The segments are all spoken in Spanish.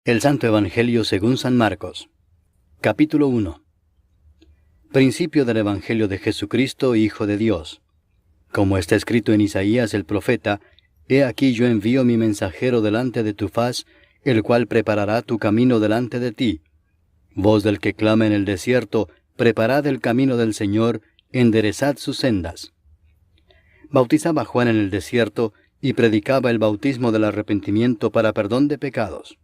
El Santo Evangelio según San Marcos. Capítulo 1. Principio del Evangelio de Jesucristo, Hijo de Dios. Como está escrito en Isaías el profeta: He aquí yo envío mi mensajero delante de tu faz, el cual preparará tu camino delante de ti. Voz del que clama en el desierto: Preparad el camino del Señor, enderezad sus sendas. Bautizaba Juan en el desierto, y predicaba el bautismo del arrepentimiento para perdón de pecados.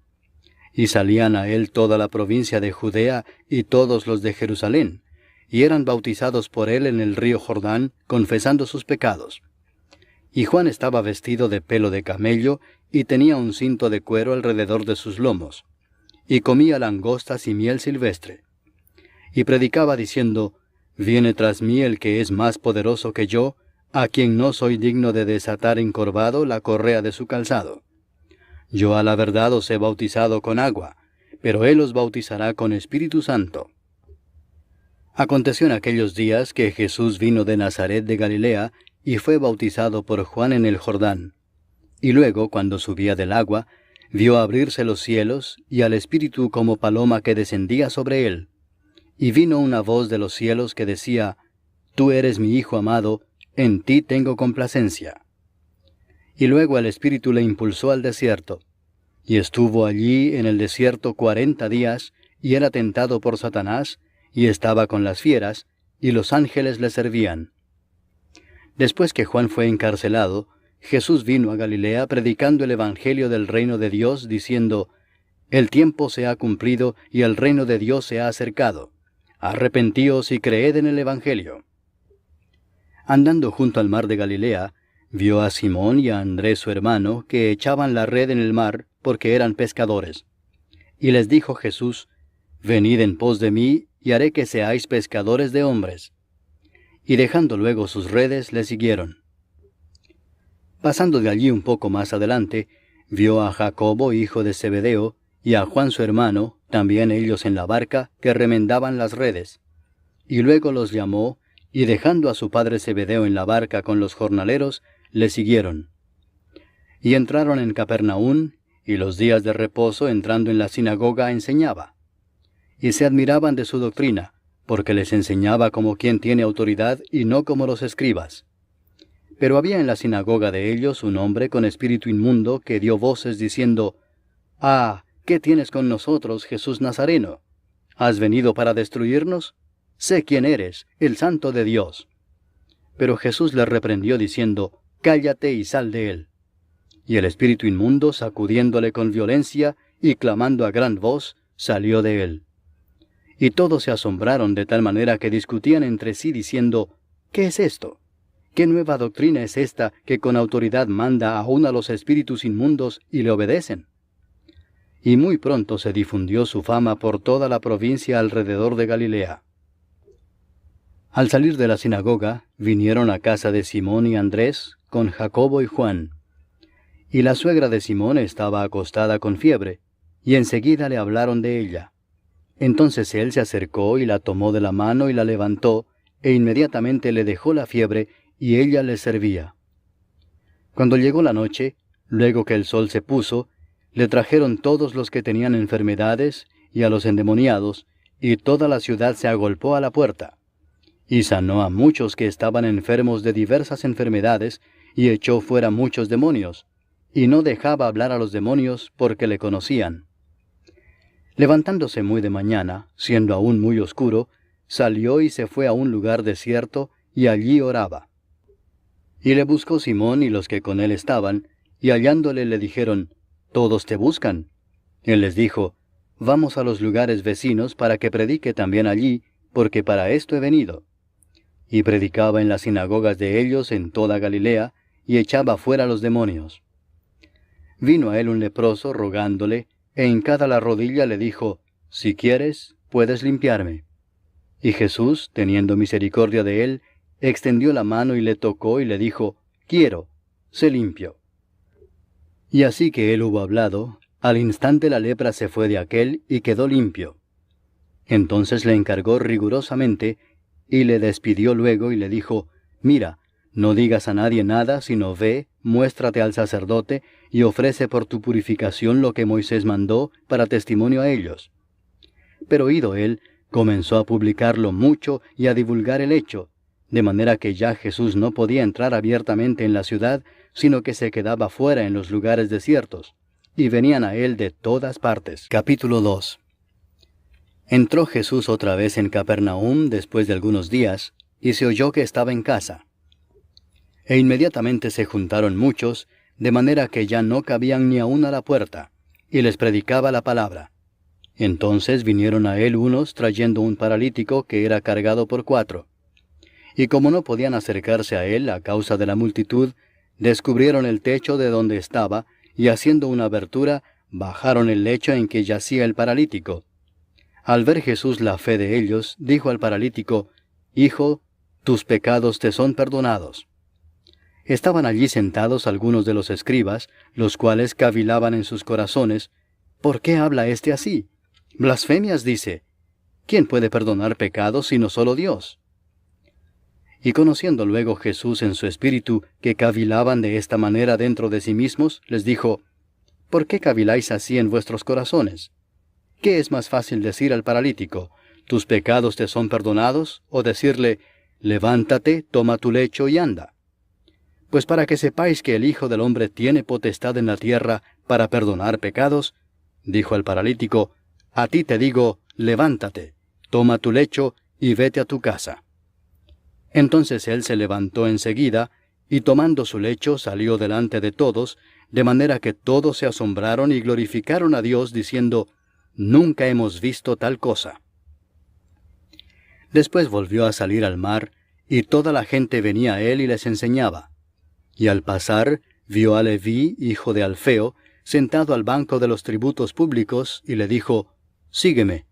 Y salían a él toda la provincia de Judea y todos los de Jerusalén, y eran bautizados por él en el río Jordán, confesando sus pecados. Y Juan estaba vestido de pelo de camello, y tenía un cinto de cuero alrededor de sus lomos, y comía langostas y miel silvestre. Y predicaba diciendo: Viene tras mí el que es más poderoso que yo, a quien no soy digno de desatar encorvado la correa de su calzado. Yo a la verdad os he bautizado con agua, pero él os bautizará con Espíritu Santo. Aconteció en aquellos días que Jesús vino de Nazaret de Galilea, y fue bautizado por Juan en el Jordán. Y luego, cuando subía del agua, vio abrirse los cielos, y al Espíritu como paloma que descendía sobre él. Y vino una voz de los cielos que decía: Tú eres mi Hijo amado, en ti tengo complacencia. Y luego el Espíritu le impulsó al desierto. Y estuvo allí en el desierto 40 días, y era tentado por Satanás, y estaba con las fieras, y los ángeles le servían. Después que Juan fue encarcelado, Jesús vino a Galilea predicando el Evangelio del reino de Dios, diciendo: El tiempo se ha cumplido, y el reino de Dios se ha acercado. Arrepentíos y creed en el Evangelio. Andando junto al mar de Galilea, vio a Simón y a Andrés su hermano, que echaban la red en el mar, porque eran pescadores. Y les dijo Jesús: Venid en pos de mí, y haré que seáis pescadores de hombres. Y dejando luego sus redes, le siguieron. Pasando de allí un poco más adelante, vio a Jacobo, hijo de Zebedeo, y a Juan su hermano, también ellos en la barca, que remendaban las redes. Y luego los llamó, y dejando a su padre Zebedeo en la barca con los jornaleros, le siguieron. Y entraron en Capernaum, y los días de reposo, entrando en la sinagoga, enseñaba. Y se admiraban de su doctrina, porque les enseñaba como quien tiene autoridad, y no como los escribas. Pero había en la sinagoga de ellos un hombre con espíritu inmundo, que dio voces diciendo: Ah, ¿qué tienes con nosotros, Jesús Nazareno? ¿Has venido para destruirnos? Sé quién eres, el Santo de Dios. Pero Jesús le reprendió diciendo: Cállate y sal de él. Y el espíritu inmundo, sacudiéndole con violencia y clamando a gran voz, salió de él. Y todos se asombraron de tal manera que discutían entre sí diciendo: ¿Qué es esto? ¿Qué nueva doctrina es esta que con autoridad manda aún a los espíritus inmundos y le obedecen? Y muy pronto se difundió su fama por toda la provincia alrededor de Galilea. Al salir de la sinagoga, vinieron a casa de Simón y Andrés, con Jacobo y Juan. Y la suegra de Simón estaba acostada con fiebre, y enseguida le hablaron de ella. Entonces él se acercó y la tomó de la mano y la levantó, e inmediatamente le dejó la fiebre, y ella le servía. Cuando llegó la noche, luego que el sol se puso, le trajeron todos los que tenían enfermedades, y a los endemoniados, y toda la ciudad se agolpó a la puerta. Y sanó a muchos que estaban enfermos de diversas enfermedades, y echó fuera muchos demonios, y no dejaba hablar a los demonios porque le conocían. Levantándose muy de mañana, siendo aún muy oscuro, salió y se fue a un lugar desierto, y allí oraba. Y le buscó Simón y los que con él estaban, y hallándole le dijeron: Todos te buscan. Él les dijo: Vamos a los lugares vecinos para que predique también allí, porque para esto he venido. Y predicaba en las sinagogas de ellos en toda Galilea, y echaba fuera los demonios. Vino a él un leproso rogándole, e hincada la rodilla le dijo: Si quieres, puedes limpiarme. Y Jesús, teniendo misericordia de él, extendió la mano y le tocó y le dijo: Quiero, sé limpio. Y así que él hubo hablado, al instante la lepra se fue de aquél y quedó limpio. Entonces le encargó rigurosamente, y le despidió luego y le dijo: Mira, No digas a nadie nada, sino ve, muéstrate al sacerdote, y ofrece por tu purificación lo que Moisés mandó para testimonio a ellos. Pero oído él, comenzó a publicarlo mucho y a divulgar el hecho, de manera que ya Jesús no podía entrar abiertamente en la ciudad, sino que se quedaba fuera en los lugares desiertos, y venían a él de todas partes. Capítulo 2. Entró Jesús otra vez en Capernaum después de algunos días, y se oyó que estaba en casa. E inmediatamente se juntaron muchos, de manera que ya no cabían ni aun a la puerta, y les predicaba la palabra. Entonces vinieron a él unos trayendo un paralítico que era cargado por 4. Y como no podían acercarse a él a causa de la multitud, descubrieron el techo de donde estaba, y haciendo una abertura, bajaron el lecho en que yacía el paralítico. Al ver Jesús la fe de ellos, dijo al paralítico: Hijo, tus pecados te son perdonados. Estaban allí sentados algunos de los escribas, los cuales cavilaban en sus corazones: ¿Por qué habla éste así? Blasfemias dice. ¿Quién puede perdonar pecados sino solo Dios? Y conociendo luego Jesús en su espíritu que cavilaban de esta manera dentro de sí mismos, les dijo: ¿Por qué caviláis así en vuestros corazones? ¿Qué es más fácil decir al paralítico: tus pecados te son perdonados, o decirle: levántate, toma tu lecho y anda? Pues para que sepáis que el Hijo del Hombre tiene potestad en la tierra para perdonar pecados, dijo al paralítico: a ti te digo, levántate, toma tu lecho y vete a tu casa. Entonces él se levantó enseguida, y tomando su lecho salió delante de todos, de manera que todos se asombraron y glorificaron a Dios, diciendo: nunca hemos visto tal cosa. Después volvió a salir al mar, y toda la gente venía a él y les enseñaba. Y al pasar, vio a Leví, hijo de Alfeo, sentado al banco de los tributos públicos, y le dijo: sígueme.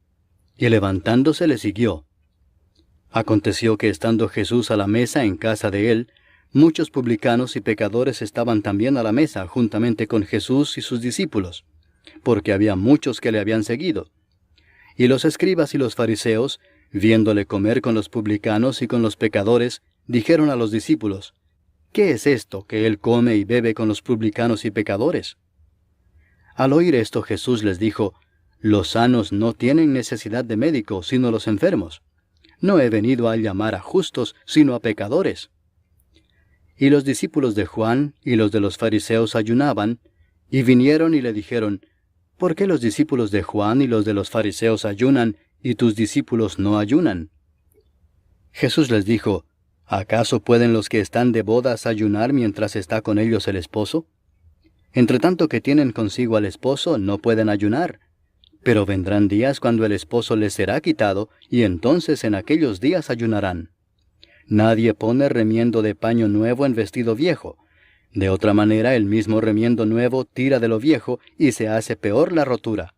Y levantándose le siguió. Aconteció que estando Jesús a la mesa en casa de él, muchos publicanos y pecadores estaban también a la mesa juntamente con Jesús y sus discípulos, porque había muchos que le habían seguido. Y los escribas y los fariseos, viéndole comer con los publicanos y con los pecadores, dijeron a los discípulos: ¿qué es esto que él come y bebe con los publicanos y pecadores? Al oír esto Jesús les dijo: los sanos no tienen necesidad de médico, sino los enfermos. No he venido a llamar a justos, sino a pecadores. Y los discípulos de Juan y los de los fariseos ayunaban, y vinieron y le dijeron: ¿por qué los discípulos de Juan y los de los fariseos ayunan, y tus discípulos no ayunan? Jesús les dijo: ¿acaso pueden los que están de bodas ayunar mientras está con ellos el esposo? Entre tanto que tienen consigo al esposo, no pueden ayunar. Pero vendrán días cuando el esposo les será quitado, y entonces en aquellos días ayunarán. Nadie pone remiendo de paño nuevo en vestido viejo. De otra manera, el mismo remiendo nuevo tira de lo viejo, y se hace peor la rotura.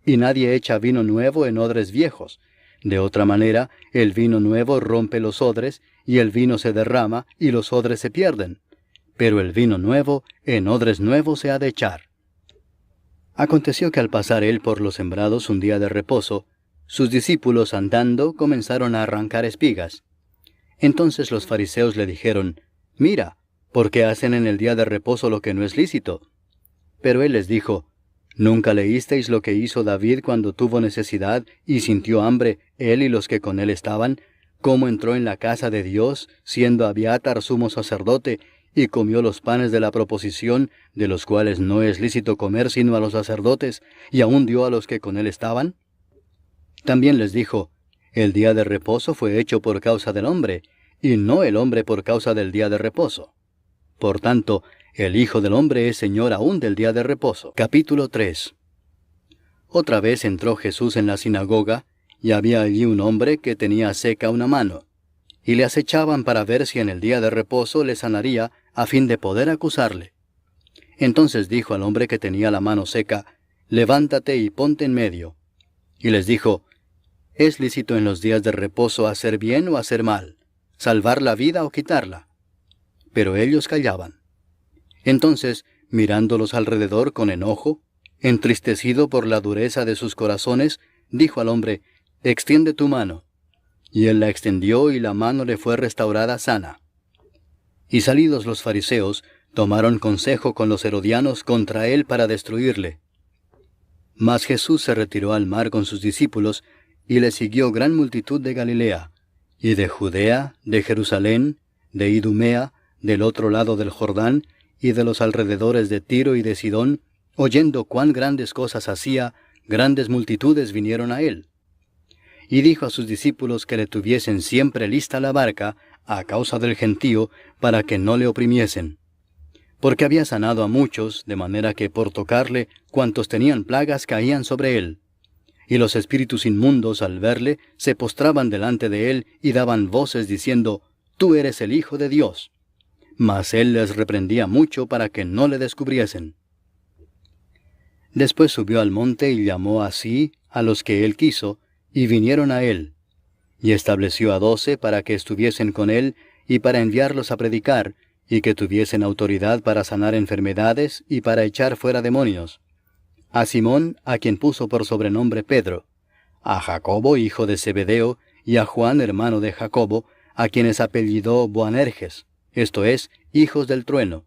Y nadie echa vino nuevo en odres viejos. De otra manera, el vino nuevo rompe los odres, y el vino se derrama, y los odres se pierden. Pero el vino nuevo en odres nuevos se ha de echar. Aconteció que al pasar él por los sembrados un día de reposo, sus discípulos andando comenzaron a arrancar espigas. Entonces los fariseos le dijeron: mira, ¿por qué hacen en el día de reposo lo que no es lícito? Pero él les dijo: ¿nunca leísteis lo que hizo David cuando tuvo necesidad y sintió hambre, él y los que con él estaban? ¿Cómo entró en la casa de Dios, siendo Abiatar sumo sacerdote, y comió los panes de la proposición, de los cuales no es lícito comer sino a los sacerdotes, y aún dio a los que con él estaban? También les dijo: el día de reposo fue hecho por causa del hombre, y no el hombre por causa del día de reposo. Por tanto, el Hijo del Hombre es Señor aún del día de reposo. Capítulo 3. Otra vez entró Jesús en la sinagoga, y había allí un hombre que tenía seca una mano. Y le acechaban para ver si en el día de reposo le sanaría, a fin de poder acusarle. Entonces dijo al hombre que tenía la mano seca: levántate y ponte en medio. Y les dijo: ¿es lícito en los días de reposo hacer bien o hacer mal, salvar la vida o quitarla? Pero ellos callaban. Entonces, mirándolos alrededor con enojo, entristecido por la dureza de sus corazones, dijo al hombre: extiende tu mano. Y él la extendió, y la mano le fue restaurada sana. Y salidos los fariseos, tomaron consejo con los herodianos contra él para destruirle. Mas Jesús se retiró al mar con sus discípulos, y le siguió gran multitud de Galilea, y de Judea, de Jerusalén, de Idumea, del otro lado del Jordán, y de los alrededores de Tiro y de Sidón, oyendo cuán grandes cosas hacía, grandes multitudes vinieron a él. Y dijo a sus discípulos que le tuviesen siempre lista la barca, a causa del gentío, para que no le oprimiesen. Porque había sanado a muchos, de manera que por tocarle, cuantos tenían plagas caían sobre él. Y los espíritus inmundos, al verle, se postraban delante de él y daban voces diciendo, «Tú eres el Hijo de Dios». Mas él les reprendía mucho para que no le descubriesen. Después subió al monte y llamó así a los que él quiso, y vinieron a él. Y estableció a 12 para que estuviesen con él, y para enviarlos a predicar, y que tuviesen autoridad para sanar enfermedades y para echar fuera demonios. A Simón, a quien puso por sobrenombre Pedro, a Jacobo, hijo de Zebedeo, y a Juan, hermano de Jacobo, a quienes apellidó Boanerges, esto es, hijos del trueno,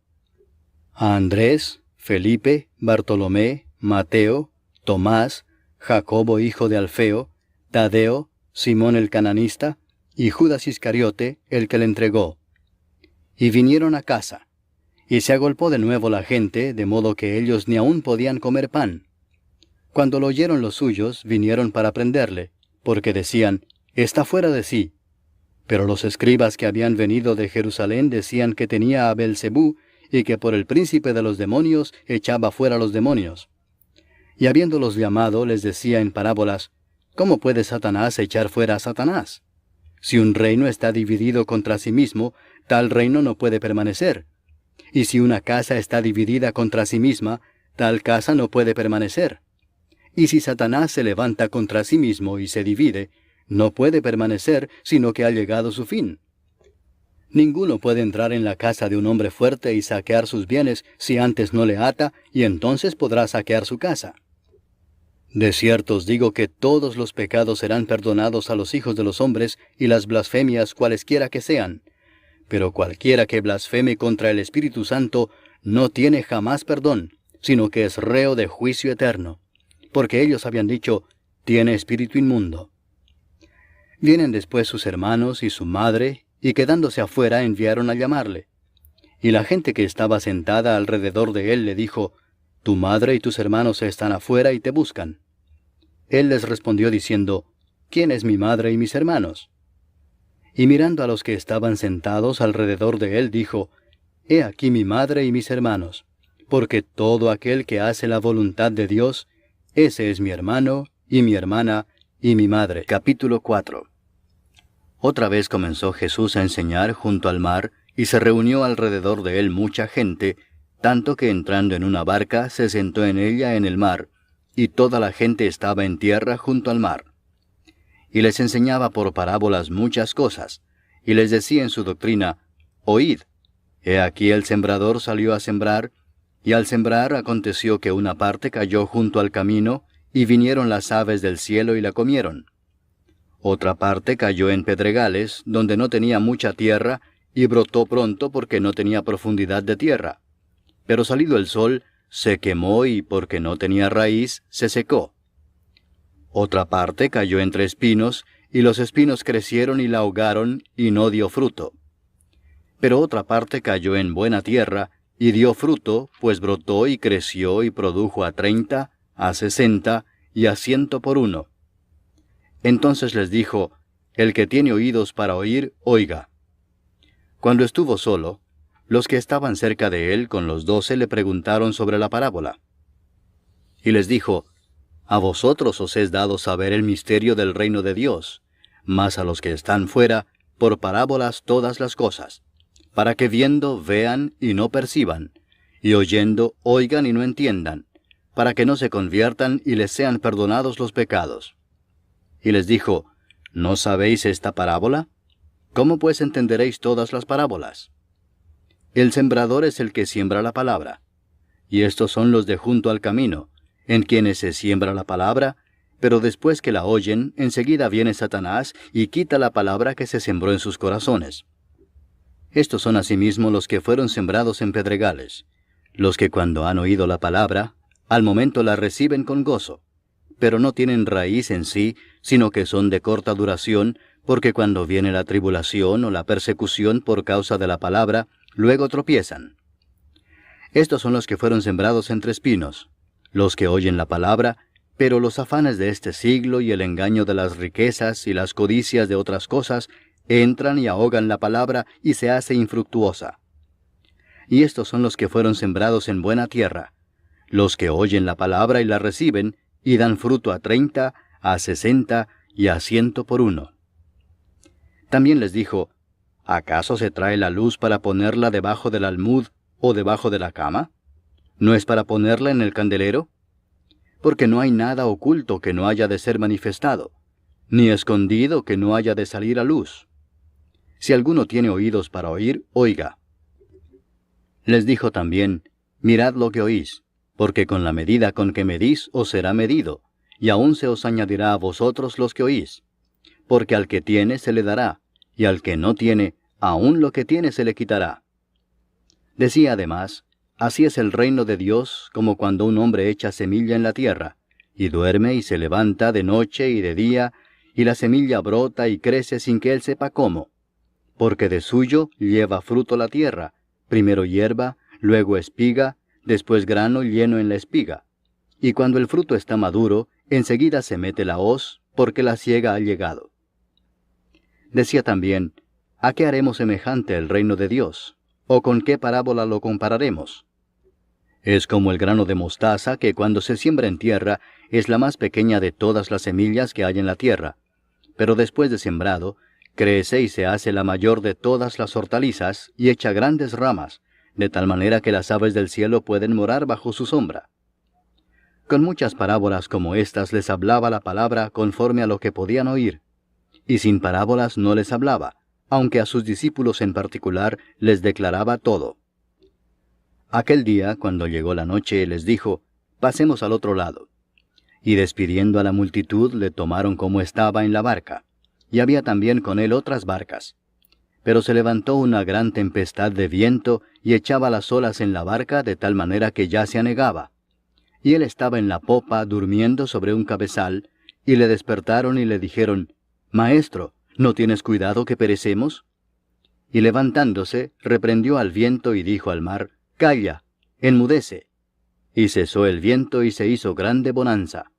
a Andrés, Felipe, Bartolomé, Mateo, Tomás, Jacobo, hijo de Alfeo, Tadeo, Simón el cananista, y Judas Iscariote, el que le entregó. Y vinieron a casa, y se agolpó de nuevo la gente, de modo que ellos ni aún podían comer pan. Cuando lo oyeron los suyos, vinieron para prenderle, porque decían, «Está fuera de sí». Pero los escribas que habían venido de Jerusalén decían que tenía a Beelzebú, y que por el príncipe de los demonios echaba fuera los demonios. Y habiéndolos llamado, les decía en parábolas, «¿Cómo puede Satanás echar fuera a Satanás? Si un reino está dividido contra sí mismo, tal reino no puede permanecer. Y si una casa está dividida contra sí misma, tal casa no puede permanecer. Y si Satanás se levanta contra sí mismo y se divide, no puede permanecer, sino que ha llegado su fin. Ninguno puede entrar en la casa de un hombre fuerte y saquear sus bienes si antes no le ata, y entonces podrá saquear su casa. De cierto os digo que todos los pecados serán perdonados a los hijos de los hombres y las blasfemias cualesquiera que sean. Pero cualquiera que blasfeme contra el Espíritu Santo no tiene jamás perdón, sino que es reo de juicio eterno. Porque ellos habían dicho, tiene espíritu inmundo. Vienen después sus hermanos y su madre, y quedándose afuera enviaron a llamarle. Y la gente que estaba sentada alrededor de él le dijo, tu madre y tus hermanos están afuera y te buscan. Él les respondió diciendo, ¿quién es mi madre y mis hermanos? Y mirando a los que estaban sentados alrededor de él, dijo, he aquí mi madre y mis hermanos, porque todo aquel que hace la voluntad de Dios, ese es mi hermano, y mi hermana, y mi madre. Capítulo 4. Otra vez comenzó Jesús a enseñar junto al mar, y se reunió alrededor de él mucha gente, tanto que entrando en una barca se sentó en ella en el mar, y toda la gente estaba en tierra junto al mar. Y les enseñaba por parábolas muchas cosas, y les decía en su doctrina, oíd, he aquí el sembrador salió a sembrar, y al sembrar aconteció que una parte cayó junto al camino, y vinieron las aves del cielo y la comieron. Otra parte cayó en pedregales, donde no tenía mucha tierra, y brotó pronto porque no tenía profundidad de tierra. Pero salido el sol, se quemó y porque no tenía raíz, se secó. Otra parte cayó entre espinos, y los espinos crecieron y la ahogaron, y no dio fruto. Pero otra parte cayó en buena tierra, y dio fruto, pues brotó y creció y produjo a 30, a 60, y a 100 por uno. Entonces les dijo, el que tiene oídos para oír, oiga. Cuando estuvo solo, los que estaban cerca de él con los 12 le preguntaron sobre la parábola. Y les dijo, a vosotros os es dado saber el misterio del reino de Dios, mas a los que están fuera, por parábolas todas las cosas, para que viendo vean y no perciban, y oyendo oigan y no entiendan, para que no se conviertan y les sean perdonados los pecados. Y les dijo, ¿no sabéis esta parábola? ¿Cómo pues entenderéis todas las parábolas? El sembrador es el que siembra la palabra, y estos son los de junto al camino, en quienes se siembra la palabra, pero después que la oyen, enseguida viene Satanás y quita la palabra que se sembró en sus corazones. Estos son asimismo los que fueron sembrados en pedregales, los que cuando han oído la palabra, al momento la reciben con gozo, pero no tienen raíz en sí, sino que son de corta duración, porque cuando viene la tribulación o la persecución por causa de la palabra, luego tropiezan. Estos son los que fueron sembrados entre espinos, los que oyen la palabra, pero los afanes de este siglo y el engaño de las riquezas y las codicias de otras cosas entran y ahogan la palabra y se hace infructuosa. Y estos son los que fueron sembrados en buena tierra, los que oyen la palabra y la reciben, y dan fruto a 30, a 60 y a 100 por uno. También les dijo, ¿acaso se trae la luz para ponerla debajo del almud o debajo de la cama? ¿No es para ponerla en el candelero? Porque no hay nada oculto que no haya de ser manifestado, ni escondido que no haya de salir a luz. Si alguno tiene oídos para oír, oiga. Les dijo también, mirad lo que oís, porque con la medida con que medís os será medido, y aún se os añadirá a vosotros los que oís. Porque al que tiene se le dará, y al que no tiene, aún lo que tiene se le quitará. Decía además, así es el reino de Dios como cuando un hombre echa semilla en la tierra, y duerme y se levanta de noche y de día, y la semilla brota y crece sin que él sepa cómo. Porque de suyo lleva fruto la tierra, primero hierba, luego espiga, después grano lleno en la espiga. Y cuando el fruto está maduro, enseguida se mete la hoz, porque la siega ha llegado. Decía también, ¿a qué haremos semejante el reino de Dios? ¿O con qué parábola lo compararemos? Es como el grano de mostaza que cuando se siembra en tierra es la más pequeña de todas las semillas que hay en la tierra, pero después de sembrado, crece y se hace la mayor de todas las hortalizas y echa grandes ramas, de tal manera que las aves del cielo pueden morar bajo su sombra. Con muchas parábolas como estas les hablaba la palabra conforme a lo que podían oír, y sin parábolas no les hablaba, aunque a sus discípulos en particular les declaraba todo. Aquel día, cuando llegó la noche, les dijo, pasemos al otro lado. Y despidiendo a la multitud, le tomaron como estaba en la barca, y había también con él otras barcas. Pero se levantó una gran tempestad de viento, y echaba las olas en la barca de tal manera que ya se anegaba. Y él estaba en la popa, durmiendo sobre un cabezal, y le despertaron y le dijeron, Maestro, ¿no tienes cuidado que perecemos? Y levantándose, reprendió al viento y dijo al mar, Calla, enmudece. Y cesó el viento y se hizo grande bonanza.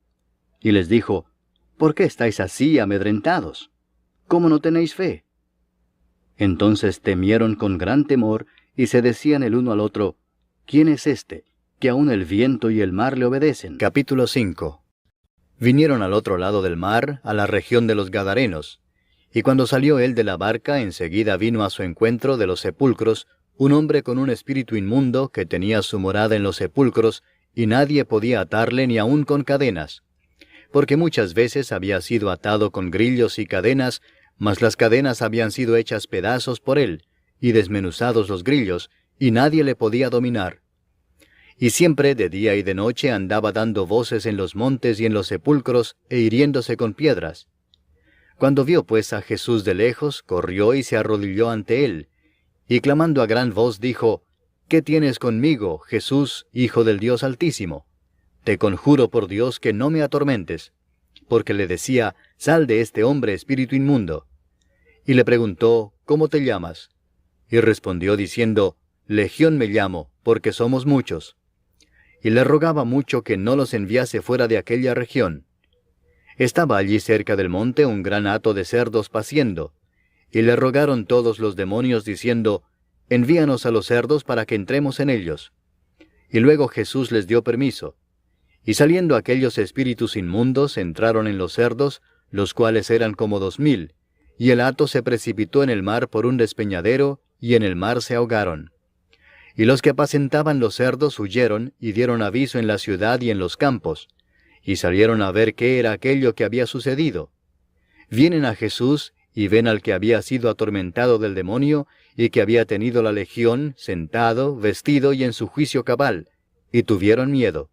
Y les dijo, ¿por qué estáis así amedrentados? ¿Cómo no tenéis fe? Entonces temieron con gran temor, y se decían el uno al otro, ¿quién es este, que aun el viento y el mar le obedecen? Capítulo 5. Vinieron al otro lado del mar, a la región de los Gadarenos, y cuando salió él de la barca, enseguida vino a su encuentro de los sepulcros un hombre con un espíritu inmundo que tenía su morada en los sepulcros, y nadie podía atarle ni aun con cadenas, porque muchas veces había sido atado con grillos y cadenas, mas las cadenas habían sido hechas pedazos por él, y desmenuzados los grillos, y nadie le podía dominar. Y siempre de día y de noche andaba dando voces en los montes y en los sepulcros, e hiriéndose con piedras. Cuando vio pues a Jesús de lejos, corrió y se arrodilló ante él, y clamando a gran voz dijo, ¿qué tienes conmigo, Jesús, Hijo del Dios Altísimo? Te conjuro por Dios que no me atormentes. Porque le decía, sal de este hombre, espíritu inmundo. Y le preguntó, ¿cómo te llamas? Y respondió diciendo, Legión me llamo, porque somos muchos. Y le rogaba mucho que no los enviase fuera de aquella región. Estaba allí cerca del monte un gran hato de cerdos paciendo, y le rogaron todos los demonios diciendo, envíanos a los cerdos para que entremos en ellos. Y luego Jesús les dio permiso. Y saliendo aquellos espíritus inmundos entraron en los cerdos, los cuales eran como 2000, y el hato se precipitó en el mar por un despeñadero, y en el mar se ahogaron. Y los que apacentaban los cerdos huyeron, y dieron aviso en la ciudad y en los campos, y salieron a ver qué era aquello que había sucedido. Vienen a Jesús, y ven al que había sido atormentado del demonio, y que había tenido la legión, sentado, vestido y en su juicio cabal, y tuvieron miedo.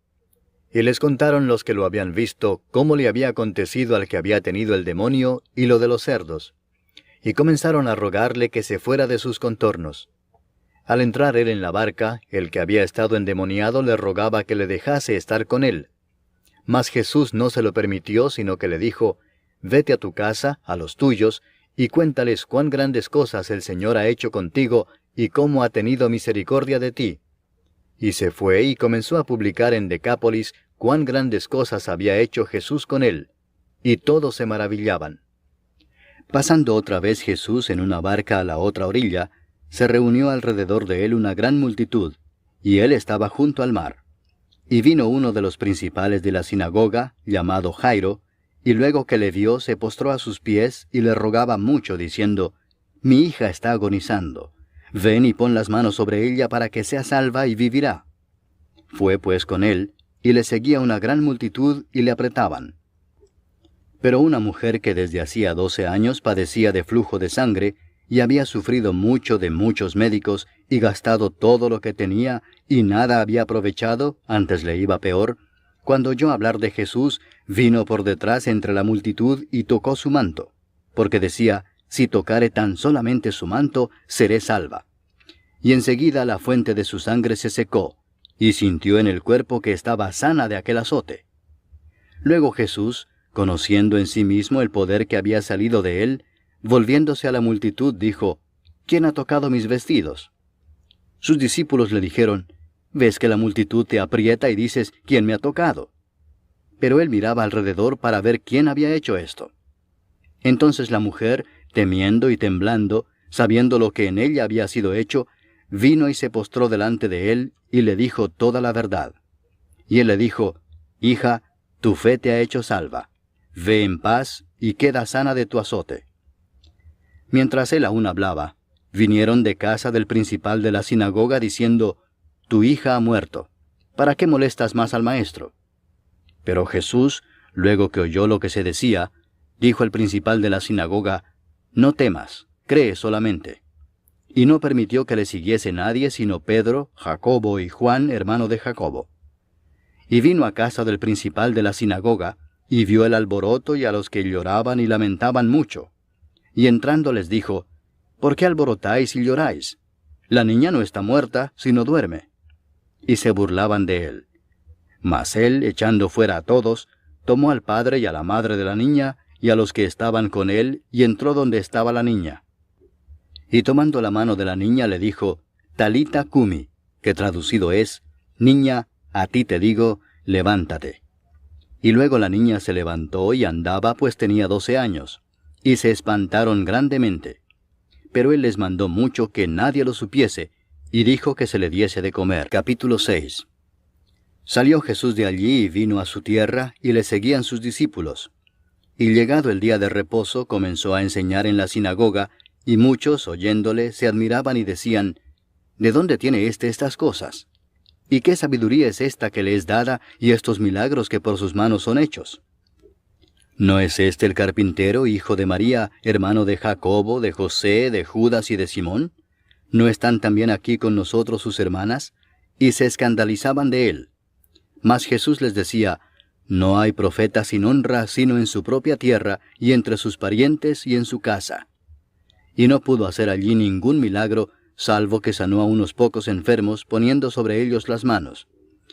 Y les contaron los que lo habían visto, cómo le había acontecido al que había tenido el demonio, y lo de los cerdos. y comenzaron a rogarle que se fuera de sus contornos. Al entrar él en la barca, el que había estado endemoniado le rogaba que le dejase estar con él. Mas Jesús no se lo permitió, sino que le dijo, «Vete a tu casa, a los tuyos, y cuéntales cuán grandes cosas el Señor ha hecho contigo, y cómo ha tenido misericordia de ti». Y se fue y comenzó a publicar en Decápolis cuán grandes cosas había hecho Jesús con él, y todos se maravillaban. Pasando otra vez Jesús en una barca a la otra orilla, se reunió alrededor de él una gran multitud, y él estaba junto al mar. Y vino uno de los principales de la sinagoga, llamado Jairo, y luego que le vio se postró a sus pies y le rogaba mucho, diciendo, «Mi hija está agonizando. Ven y pon las manos sobre ella para que sea salva y vivirá». Fue pues con él, y le seguía una gran multitud y le apretaban. Pero una mujer que desde hacía 12 años padecía de flujo de sangre, y había sufrido mucho de muchos médicos, y gastado todo lo que tenía, y nada había aprovechado, antes le iba peor, cuando oyó hablar de Jesús, vino por detrás entre la multitud y tocó su manto, porque decía, «Si tocare tan solamente su manto, seré salva». Y enseguida la fuente de su sangre se secó, y sintió en el cuerpo que estaba sana de aquel azote. Luego Jesús, conociendo en sí mismo el poder que había salido de él, volviéndose a la multitud, dijo, «¿Quién ha tocado mis vestidos?». Sus discípulos le dijeron, «¿Ves que la multitud te aprieta y dices, ¿quién me ha tocado?». Pero él miraba alrededor para ver quién había hecho esto. Entonces la mujer, temiendo y temblando, sabiendo lo que en ella había sido hecho, vino y se postró delante de él, y le dijo toda la verdad. Y él le dijo, «Hija, tu fe te ha hecho salva. Ve en paz, y queda sana de tu azote». Mientras él aún hablaba, vinieron de casa del principal de la sinagoga diciendo, «Tu hija ha muerto. ¿Para qué molestas más al maestro?». Pero Jesús, luego que oyó lo que se decía, dijo al principal de la sinagoga, «No temas, cree solamente». Y no permitió que le siguiese nadie sino Pedro, Jacobo y Juan, hermano de Jacobo. Y vino a casa del principal de la sinagoga, y vio el alboroto y a los que lloraban y lamentaban mucho. Y entrando les dijo, «¿Por qué alborotáis y lloráis? La niña no está muerta, sino duerme». Y se burlaban de él. Mas él, echando fuera a todos, tomó al padre y a la madre de la niña, y a los que estaban con él, y entró donde estaba la niña. Y tomando la mano de la niña le dijo, «Talita cumi», que traducido es, «Niña, a ti te digo, levántate». Y luego la niña se levantó y andaba, pues tenía 12 años. Y se espantaron grandemente. Pero él les mandó mucho que nadie lo supiese, y dijo que se le diese de comer. Capítulo 6. Salió Jesús de allí y vino a su tierra, y le seguían sus discípulos. Y llegado el día de reposo, comenzó a enseñar en la sinagoga, y muchos, oyéndole, se admiraban y decían, «¿De dónde tiene estas cosas? ¿Y qué sabiduría es esta que le es dada, y estos milagros que por sus manos son hechos? ¿No es este el carpintero, hijo de María, hermano de Jacobo, de José, de Judas y de Simón? ¿No están también aquí con nosotros sus hermanas?». Y se escandalizaban de él. Mas Jesús les decía, «No hay profeta sin honra sino en su propia tierra, y entre sus parientes y en su casa». Y no pudo hacer allí ningún milagro, salvo que sanó a unos pocos enfermos, poniendo sobre ellos las manos.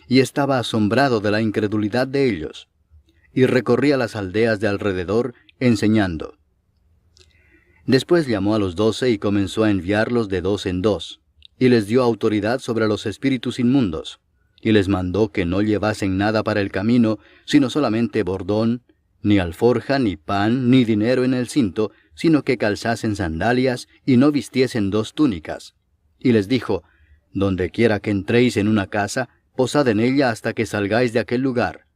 Y estaba asombrado de la incredulidad de ellos. Y recorría las aldeas de alrededor, enseñando. Después llamó a los 12 y comenzó a enviarlos de 2 en 2, y les dio autoridad sobre los espíritus inmundos, y les mandó que no llevasen nada para el camino, sino solamente bordón, ni alforja, ni pan, ni dinero en el cinto, sino que calzasen sandalias, y no vistiesen 2 túnicas. Y les dijo, «Donde quiera que entréis en una casa, posad en ella hasta que salgáis de aquel lugar.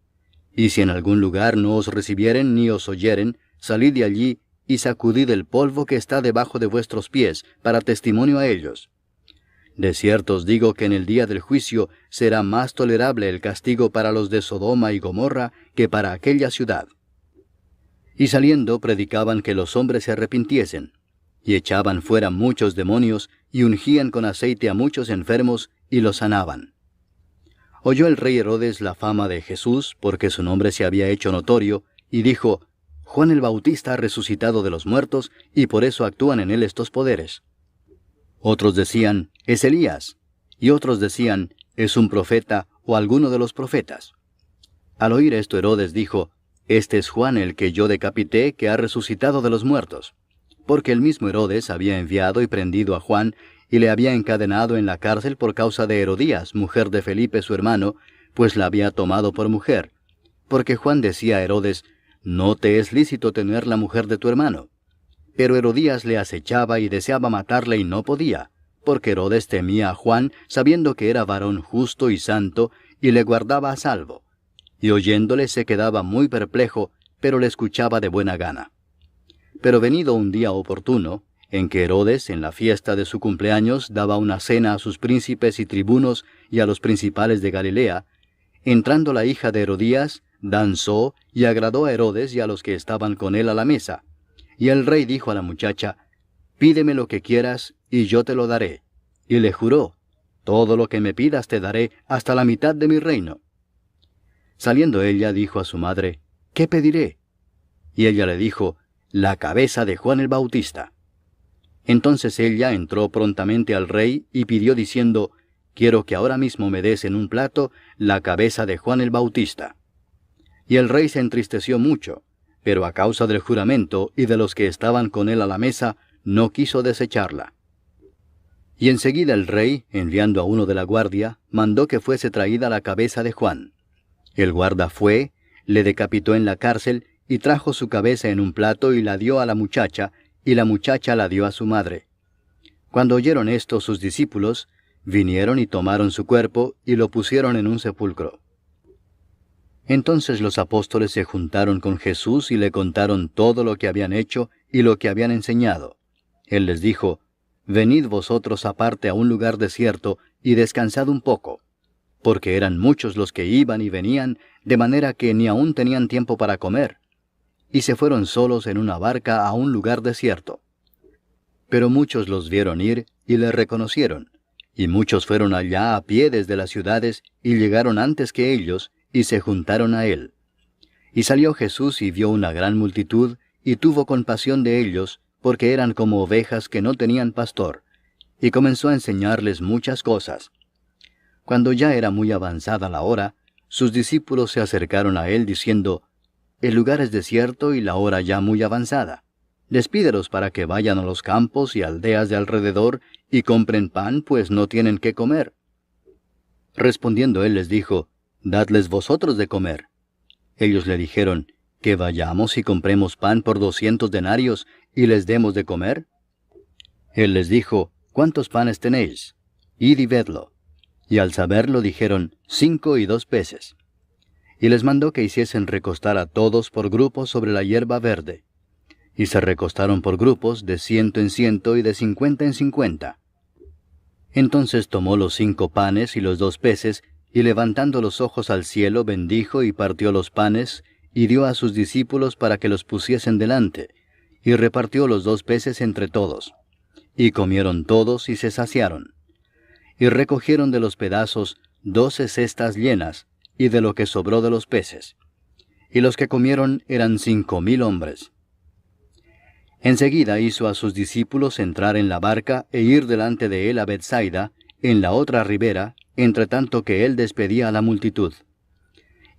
Y si en algún lugar no os recibieren ni os oyeren, salid de allí, y sacudid el polvo que está debajo de vuestros pies, para testimonio a ellos. De cierto os digo que en el día del juicio será más tolerable el castigo para los de Sodoma y Gomorra que para aquella ciudad». Y saliendo predicaban que los hombres se arrepintiesen, y echaban fuera muchos demonios, y ungían con aceite a muchos enfermos, y los sanaban. Oyó el rey Herodes la fama de Jesús, porque su nombre se había hecho notorio, y dijo, Juan el Bautista ha resucitado de los muertos, y por eso actúan en él estos poderes. Otros decían, es Elías, y otros decían, es un profeta o alguno de los profetas. Al oír esto, Herodes dijo, este es Juan el que yo decapité, que ha resucitado de los muertos. Porque el mismo Herodes había enviado y prendido a Juan, y le había encadenado en la cárcel por causa de Herodías, mujer de Felipe su hermano, pues la había tomado por mujer. Porque Juan decía a Herodes, no te es lícito tener la mujer de tu hermano. Pero Herodías le acechaba y deseaba matarle y no podía, porque Herodes temía a Juan, sabiendo que era varón justo y santo, y le guardaba a salvo. Y oyéndole se quedaba muy perplejo, pero le escuchaba de buena gana. Pero venido un día oportuno, en que Herodes, en la fiesta de su cumpleaños, daba una cena a sus príncipes y tribunos y a los principales de Galilea, entrando la hija de Herodías, danzó y agradó a Herodes y a los que estaban con él a la mesa. Y el rey dijo a la muchacha, pídeme lo que quieras, y yo te lo daré. Y le juró, todo lo que me pidas te daré, hasta la mitad de mi reino. Saliendo ella, dijo a su madre, ¿qué pediré? Y ella le dijo, la cabeza de Juan el Bautista. Entonces ella entró prontamente al rey y pidió diciendo, quiero que ahora mismo me des en un plato la cabeza de Juan el Bautista. Y el rey se entristeció mucho, pero a causa del juramento y de los que estaban con él a la mesa, no quiso desecharla. Y enseguida el rey, enviando a uno de la guardia, mandó que fuese traída la cabeza de Juan. El guarda fue, le decapitó en la cárcel, y trajo su cabeza en un plato y la dio a la muchacha, y la muchacha la dio a su madre. Cuando oyeron esto sus discípulos, vinieron y tomaron su cuerpo, y lo pusieron en un sepulcro. Entonces los apóstoles se juntaron con Jesús y le contaron todo lo que habían hecho y lo que habían enseñado. Él les dijo, venid vosotros aparte a un lugar desierto, y descansad un poco. Porque eran muchos los que iban y venían, de manera que ni aún tenían tiempo para comer. Y se fueron solos en una barca a un lugar desierto. Pero muchos los vieron ir y le reconocieron, y muchos fueron allá a pie desde las ciudades, y llegaron antes que ellos, y se juntaron a él. Y salió Jesús y vio una gran multitud, y tuvo compasión de ellos, porque eran como ovejas que no tenían pastor, y comenzó a enseñarles muchas cosas. Cuando ya era muy avanzada la hora, sus discípulos se acercaron a él diciendo, el lugar es desierto y la hora ya muy avanzada. Despídelos para que vayan a los campos y aldeas de alrededor y compren pan, pues no tienen qué comer. Respondiendo él les dijo, dadles vosotros de comer. Ellos le dijeron, que vayamos y compremos pan por 200 denarios y les demos de comer. Él les dijo, ¿cuántos panes tenéis? Id y vedlo. Y al saberlo dijeron, 5 y 2 peces. Y les mandó que hiciesen recostar a todos por grupos sobre la hierba verde. Y se recostaron por grupos de 100 en 100 y de 50 en 50. Entonces tomó los 5 panes y los 2 peces, y levantando los ojos al cielo bendijo y partió los panes, y dio a sus discípulos para que los pusiesen delante, y repartió los 2 peces entre todos. Y comieron todos y se saciaron. Y recogieron de los pedazos 12 cestas llenas, y de lo que sobró de los peces. Y los que comieron eran 5,000 hombres. Enseguida hizo a sus discípulos entrar en la barca e ir delante de él a Bethsaida, en la otra ribera, entre tanto que él despedía a la multitud.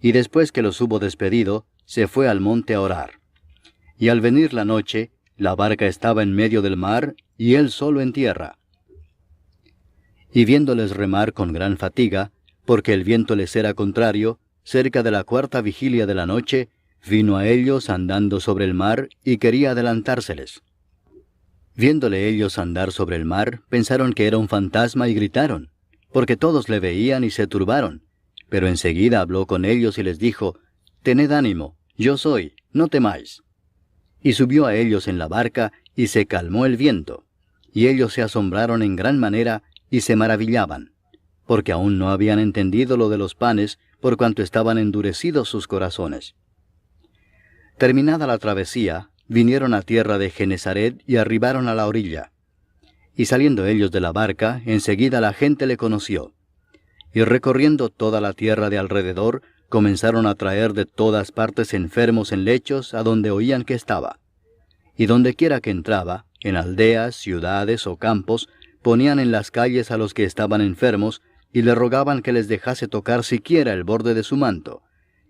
Y después que los hubo despedido, se fue al monte a orar. Y al venir la noche, la barca estaba en medio del mar, y él solo en tierra. Y viéndoles remar con gran fatiga, porque el viento les era contrario, cerca de la 4ª vigilia de la noche, vino a ellos andando sobre el mar, y quería adelantárseles. Viéndole ellos andar sobre el mar, pensaron que era un fantasma y gritaron, porque todos le veían y se turbaron. Pero enseguida habló con ellos y les dijo, tened ánimo, yo soy, no temáis. Y subió a ellos en la barca, y se calmó el viento. Y ellos se asombraron en gran manera, y se maravillaban, porque aún no habían entendido lo de los panes, por cuanto estaban endurecidos sus corazones. Terminada la travesía, vinieron a tierra de Genesaret y arribaron a la orilla. Y saliendo ellos de la barca, enseguida la gente le conoció. Y recorriendo toda la tierra de alrededor, comenzaron a traer de todas partes enfermos en lechos a donde oían que estaba. Y dondequiera que entraba, en aldeas, ciudades o campos, ponían en las calles a los que estaban enfermos, y le rogaban que les dejase tocar siquiera el borde de su manto.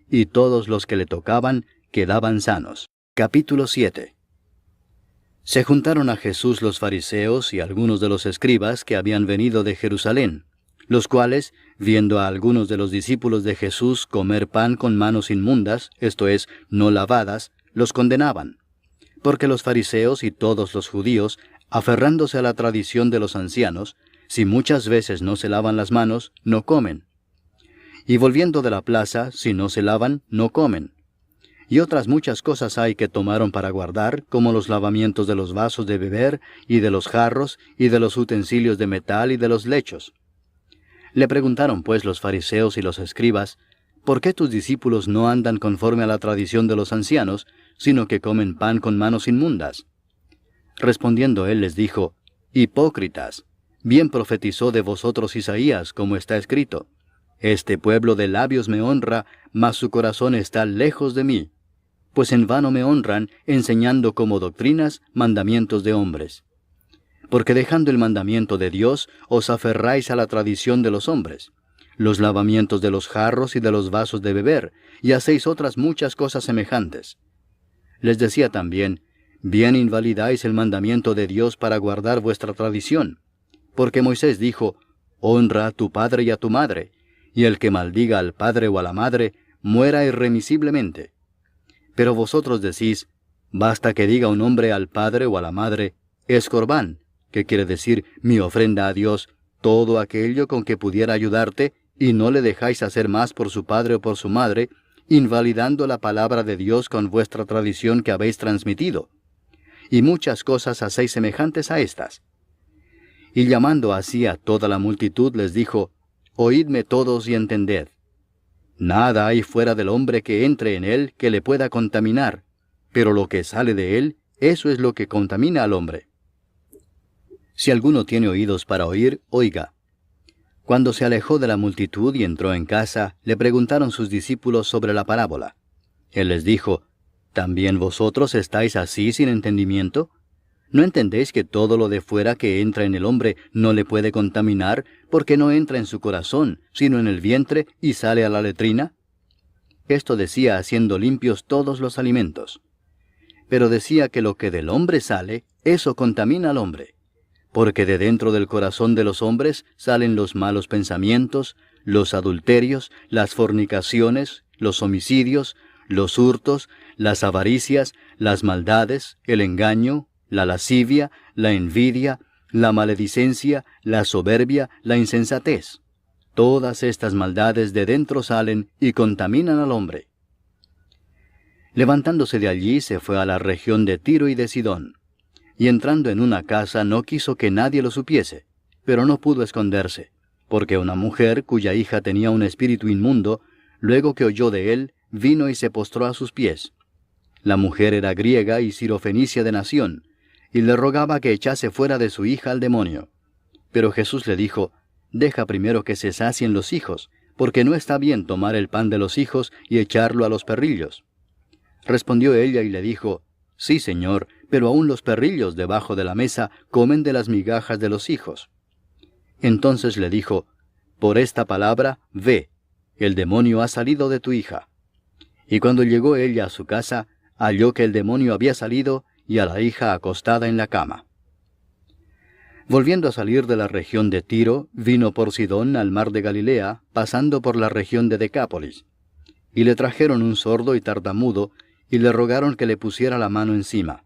Y todos los que le tocaban quedaban sanos. Capítulo 7. Se juntaron a Jesús los fariseos y algunos de los escribas que habían venido de Jerusalén, los cuales, viendo a algunos de los discípulos de Jesús comer pan con manos inmundas, esto es, no lavadas, los condenaban. Porque los fariseos y todos los judíos, aferrándose a la tradición de los ancianos, si muchas veces no se lavan las manos, no comen. Y volviendo de la plaza, si no se lavan, no comen. Y otras muchas cosas hay que tomaron para guardar, como los lavamientos de los vasos de beber, y de los jarros, y de los utensilios de metal, y de los lechos. Le preguntaron pues los fariseos y los escribas, ¿por qué tus discípulos no andan conforme a la tradición de los ancianos, sino que comen pan con manos inmundas? Respondiendo él les dijo, Hipócritas, bien profetizó de vosotros Isaías, como está escrito, Este pueblo de labios me honra, mas su corazón está lejos de mí. Pues en vano me honran, enseñando como doctrinas mandamientos de hombres. Porque dejando el mandamiento de Dios, os aferráis a la tradición de los hombres, los lavamientos de los jarros y de los vasos de beber, y hacéis otras muchas cosas semejantes. Les decía también, bien invalidáis el mandamiento de Dios para guardar vuestra tradición. Porque Moisés dijo, honra a tu padre y a tu madre, y el que maldiga al padre o a la madre, muera irremisiblemente. Pero vosotros decís, basta que diga un hombre al padre o a la madre, es corbán, que quiere decir mi ofrenda a Dios, todo aquello con que pudiera ayudarte, y no le dejáis hacer más por su padre o por su madre, invalidando la palabra de Dios con vuestra tradición que habéis transmitido. Y muchas cosas hacéis semejantes a estas. Y llamando así a toda la multitud les dijo, Oídme todos y entended. Nada hay fuera del hombre que entre en él que le pueda contaminar, pero lo que sale de él, eso es lo que contamina al hombre. Si alguno tiene oídos para oír, oiga. Cuando se alejó de la multitud y entró en casa, le preguntaron sus discípulos sobre la parábola. Él les dijo, ¿también vosotros estáis así sin entendimiento? ¿No entendéis que todo lo de fuera que entra en el hombre no le puede contaminar, porque no entra en su corazón, sino en el vientre y sale a la letrina? Esto decía haciendo limpios todos los alimentos. Pero decía que lo que del hombre sale, eso contamina al hombre. Porque de dentro del corazón de los hombres salen los malos pensamientos, los adulterios, las fornicaciones, los homicidios, los hurtos, las avaricias, las maldades, el engaño, la lascivia, la envidia, la maledicencia, la soberbia, la insensatez. Todas estas maldades de dentro salen y contaminan al hombre. Levantándose de allí se fue a la región de Tiro y de Sidón. Y entrando en una casa no quiso que nadie lo supiese, pero no pudo esconderse, porque una mujer cuya hija tenía un espíritu inmundo, luego que oyó de él, vino y se postró a sus pies. La mujer era griega y sirofenicia de nación, y le rogaba que echase fuera de su hija al demonio. Pero Jesús le dijo, deja primero que se sacien los hijos, porque no está bien tomar el pan de los hijos y echarlo a los perrillos. Respondió ella y le dijo, sí, Señor, pero aún los perrillos debajo de la mesa comen de las migajas de los hijos. Entonces le dijo, por esta palabra, ve, el demonio ha salido de tu hija. Y cuando llegó ella a su casa, halló que el demonio había salido y a la hija acostada en la cama. Volviendo a salir de la región de Tiro, vino por Sidón al mar de Galilea, pasando por la región de Decápolis. Y le trajeron un sordo y tartamudo, y le rogaron que le pusiera la mano encima.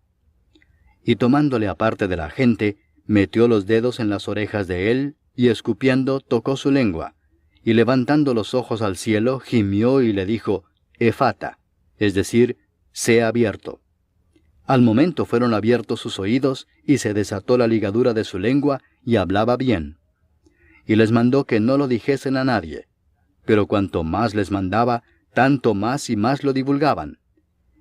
Y tomándole aparte de la gente, metió los dedos en las orejas de él, y escupiendo tocó su lengua, y levantando los ojos al cielo, gimió y le dijo, Efata, es decir, sea abierto. Al momento fueron abiertos sus oídos, y se desató la ligadura de su lengua, y hablaba bien. Y les mandó que no lo dijesen a nadie. Pero cuanto más les mandaba, tanto más y más lo divulgaban.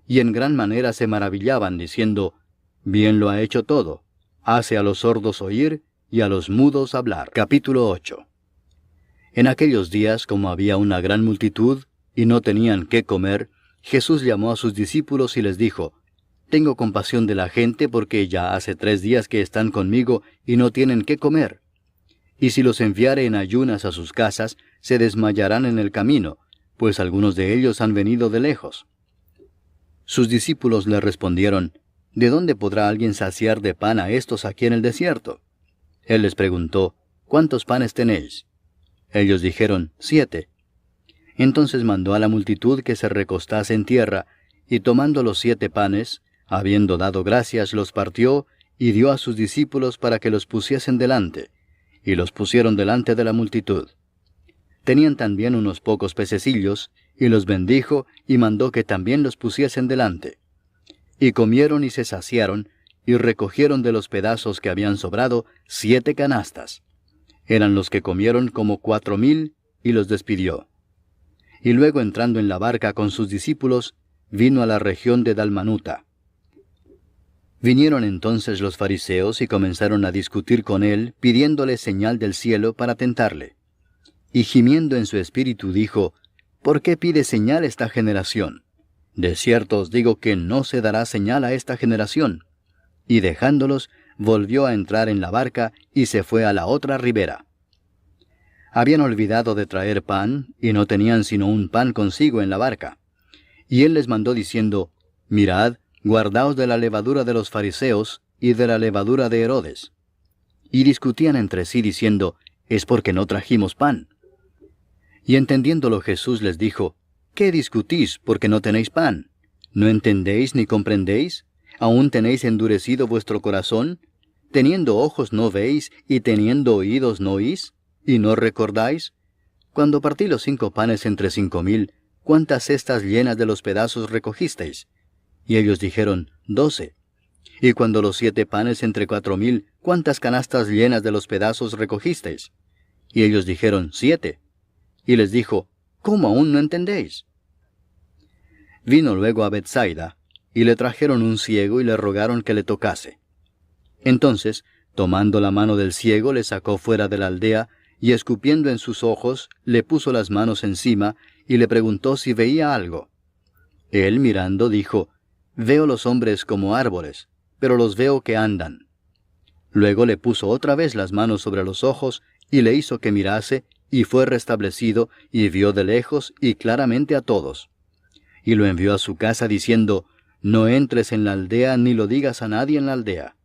Y en gran manera se maravillaban, diciendo, bien lo ha hecho todo, hace a los sordos oír, y a los mudos hablar. Capítulo 8. En aquellos días, como había una gran multitud, y no tenían qué comer, Jesús llamó a sus discípulos y les dijo: «Tengo compasión de la gente, porque ya hace 3 días que están conmigo y no tienen qué comer. Y si los enviare en ayunas a sus casas, se desmayarán en el camino, pues algunos de ellos han venido de lejos». Sus discípulos le respondieron: «¿De dónde podrá alguien saciar de pan a estos aquí en el desierto?». Él les preguntó: «¿Cuántos panes tenéis?». Ellos dijeron: 7. Entonces mandó a la multitud que se recostase en tierra, y tomando los 7 panes, habiendo dado gracias, los partió, y dio a sus discípulos para que los pusiesen delante, y los pusieron delante de la multitud. Tenían también unos pocos pececillos, y los bendijo, y mandó que también los pusiesen delante. Y comieron y se saciaron, y recogieron de los pedazos que habían sobrado 7 canastas. Eran los que comieron como 4,000, y los despidió. Y luego, entrando en la barca con sus discípulos, vino a la región de Dalmanuta. Vinieron entonces los fariseos y comenzaron a discutir con él, pidiéndole señal del cielo para tentarle. Y gimiendo en su espíritu dijo: «¿Por qué pide señal esta generación? De cierto os digo que no se dará señal a esta generación». Y dejándolos, volvió a entrar en la barca y se fue a la otra ribera. Habían olvidado de traer pan, y no tenían sino un pan consigo en la barca. Y él les mandó diciendo: «Mirad, guardaos de la levadura de los fariseos y de la levadura de Herodes». Y discutían entre sí diciendo: «Es porque no trajimos pan». Y entendiéndolo Jesús les dijo: «¿Qué discutís porque no tenéis pan? ¿No entendéis ni comprendéis? ¿Aún tenéis endurecido vuestro corazón? ¿Teniendo ojos no veis, y teniendo oídos no oís? ¿Y no recordáis? Cuando partí los 5 panes entre 5,000, ¿cuántas cestas llenas de los pedazos recogisteis?». Y ellos dijeron: 12. Y cuando los 7 panes entre 4,000, ¿cuántas canastas llenas de los pedazos recogisteis? Y ellos dijeron: 7. Y les dijo: ¿Cómo aún no entendéis? Vino luego a Bethsaida, y le trajeron un ciego y le rogaron que le tocase. Entonces, tomando la mano del ciego, le sacó fuera de la aldea, y escupiendo en sus ojos, le puso las manos encima, y le preguntó si veía algo. Él, mirando, dijo: «Veo los hombres como árboles, pero los veo que andan». Luego le puso otra vez las manos sobre los ojos, y le hizo que mirase, y fue restablecido, y vio de lejos y claramente a todos. Y lo envió a su casa diciendo: «No entres en la aldea, ni lo digas a nadie en la aldea».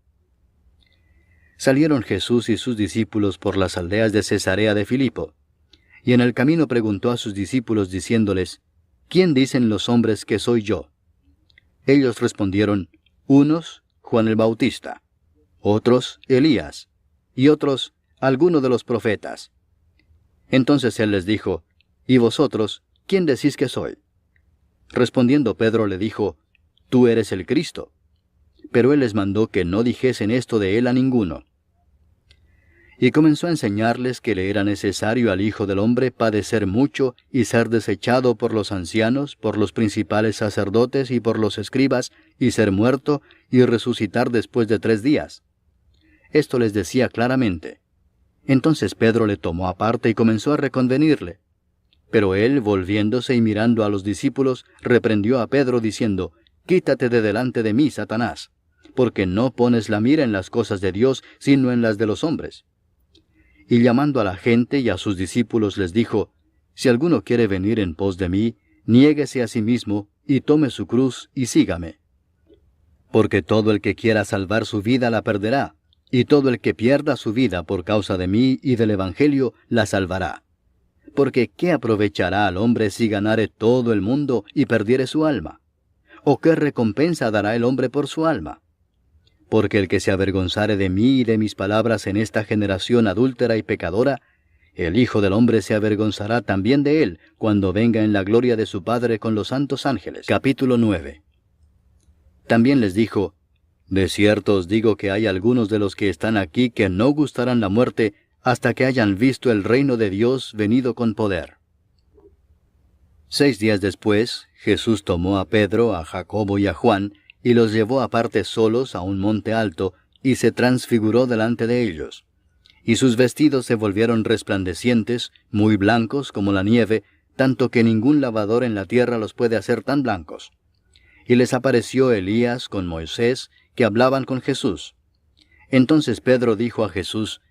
Salieron Jesús y sus discípulos por las aldeas de Cesarea de Filipo. Y en el camino preguntó a sus discípulos diciéndoles: «¿Quién dicen los hombres que soy yo?». Ellos respondieron: «Unos, Juan el Bautista; otros, Elías; y otros, alguno de los profetas». Entonces él les dijo: «¿Y vosotros, quién decís que soy?». Respondiendo Pedro le dijo: «Tú eres el Cristo». Pero él les mandó que no dijesen esto de él a ninguno. Y comenzó a enseñarles que le era necesario al Hijo del Hombre padecer mucho y ser desechado por los ancianos, por los principales sacerdotes y por los escribas, y ser muerto y resucitar después de 3 días. Esto les decía claramente. Entonces Pedro le tomó aparte y comenzó a reconvenirle. Pero él, volviéndose y mirando a los discípulos, reprendió a Pedro diciendo: «Quítate de delante de mí, Satanás, porque no pones la mira en las cosas de Dios, sino en las de los hombres». Y llamando a la gente y a sus discípulos les dijo: «Si alguno quiere venir en pos de mí, niéguese a sí mismo, y tome su cruz, y sígame. Porque todo el que quiera salvar su vida la perderá, y todo el que pierda su vida por causa de mí y del Evangelio la salvará. Porque ¿qué aprovechará al hombre si ganare todo el mundo y perdiere su alma? ¿O qué recompensa dará el hombre por su alma? Porque el que se avergonzare de mí y de mis palabras en esta generación adúltera y pecadora, el Hijo del Hombre se avergonzará también de él, cuando venga en la gloria de su Padre con los santos ángeles». Capítulo 9. También les dijo: «De cierto os digo que hay algunos de los que están aquí que no gustarán la muerte hasta que hayan visto el reino de Dios venido con poder». 6 días después, Jesús tomó a Pedro, a Jacobo y a Juan, y los llevó aparte solos a un monte alto, y se transfiguró delante de ellos. Y sus vestidos se volvieron resplandecientes, muy blancos como la nieve, tanto que ningún lavador en la tierra los puede hacer tan blancos. Y les apareció Elías con Moisés, que hablaban con Jesús. Entonces Pedro dijo a Jesús: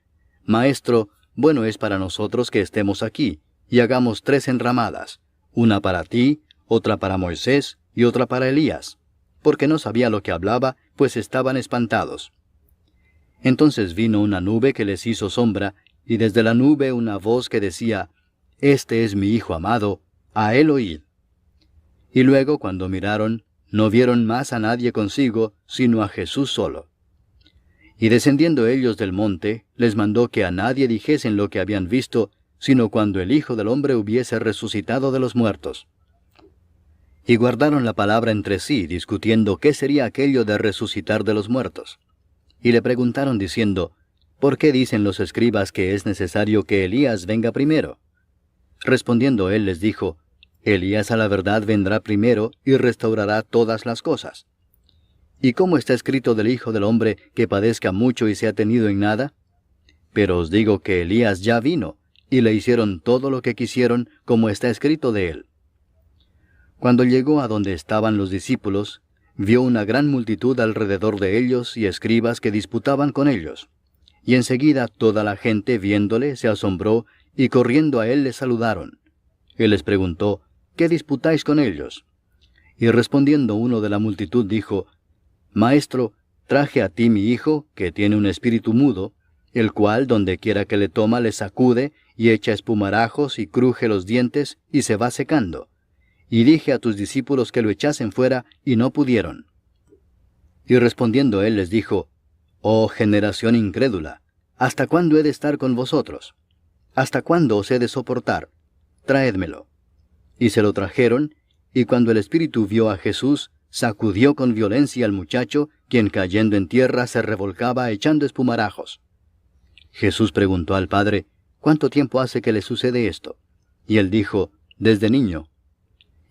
Maestro, bueno es para nosotros que estemos aquí, y hagamos 3 enramadas, una para ti, otra para Moisés, y otra para Elías, porque no sabía lo que hablaba, pues estaban espantados. Entonces vino una nube que les hizo sombra, y desde la nube una voz que decía: Este es mi Hijo amado, a él oíd. Y luego, cuando miraron, no vieron más a nadie consigo, sino a Jesús solo. Y descendiendo ellos del monte, les mandó que a nadie dijesen lo que habían visto, sino cuando el Hijo del Hombre hubiese resucitado de los muertos. Y guardaron la palabra entre sí, discutiendo qué sería aquello de resucitar de los muertos. Y le preguntaron diciendo: ¿Por qué dicen los escribas que es necesario que Elías venga primero? Respondiendo él les dijo: Elías a la verdad vendrá primero y restaurará todas las cosas. ¿Y cómo está escrito del Hijo del Hombre que padezca mucho y sea tenido en nada? Pero os digo que Elías ya vino, y le hicieron todo lo que quisieron, como está escrito de él. Cuando llegó a donde estaban los discípulos, vio una gran multitud alrededor de ellos y escribas que disputaban con ellos. Y enseguida toda la gente viéndole se asombró, y corriendo a él le saludaron. Él les preguntó: ¿Qué disputáis con ellos? Y respondiendo uno de la multitud dijo: Maestro, traje a ti mi hijo, que tiene un espíritu mudo, el cual donde quiera que le toma le sacude, y echa espumarajos, y cruje los dientes, y se va secando. Y dije a tus discípulos que lo echasen fuera, y no pudieron. Y respondiendo él les dijo: Oh generación incrédula, ¿hasta cuándo he de estar con vosotros? ¿Hasta cuándo os he de soportar? Traédmelo. Y se lo trajeron, y cuando el espíritu vio a Jesús, sacudió con violencia al muchacho, quien cayendo en tierra se revolcaba echando espumarajos. Jesús preguntó al padre: ¿Cuánto tiempo hace que le sucede esto? Y él dijo: Desde niño.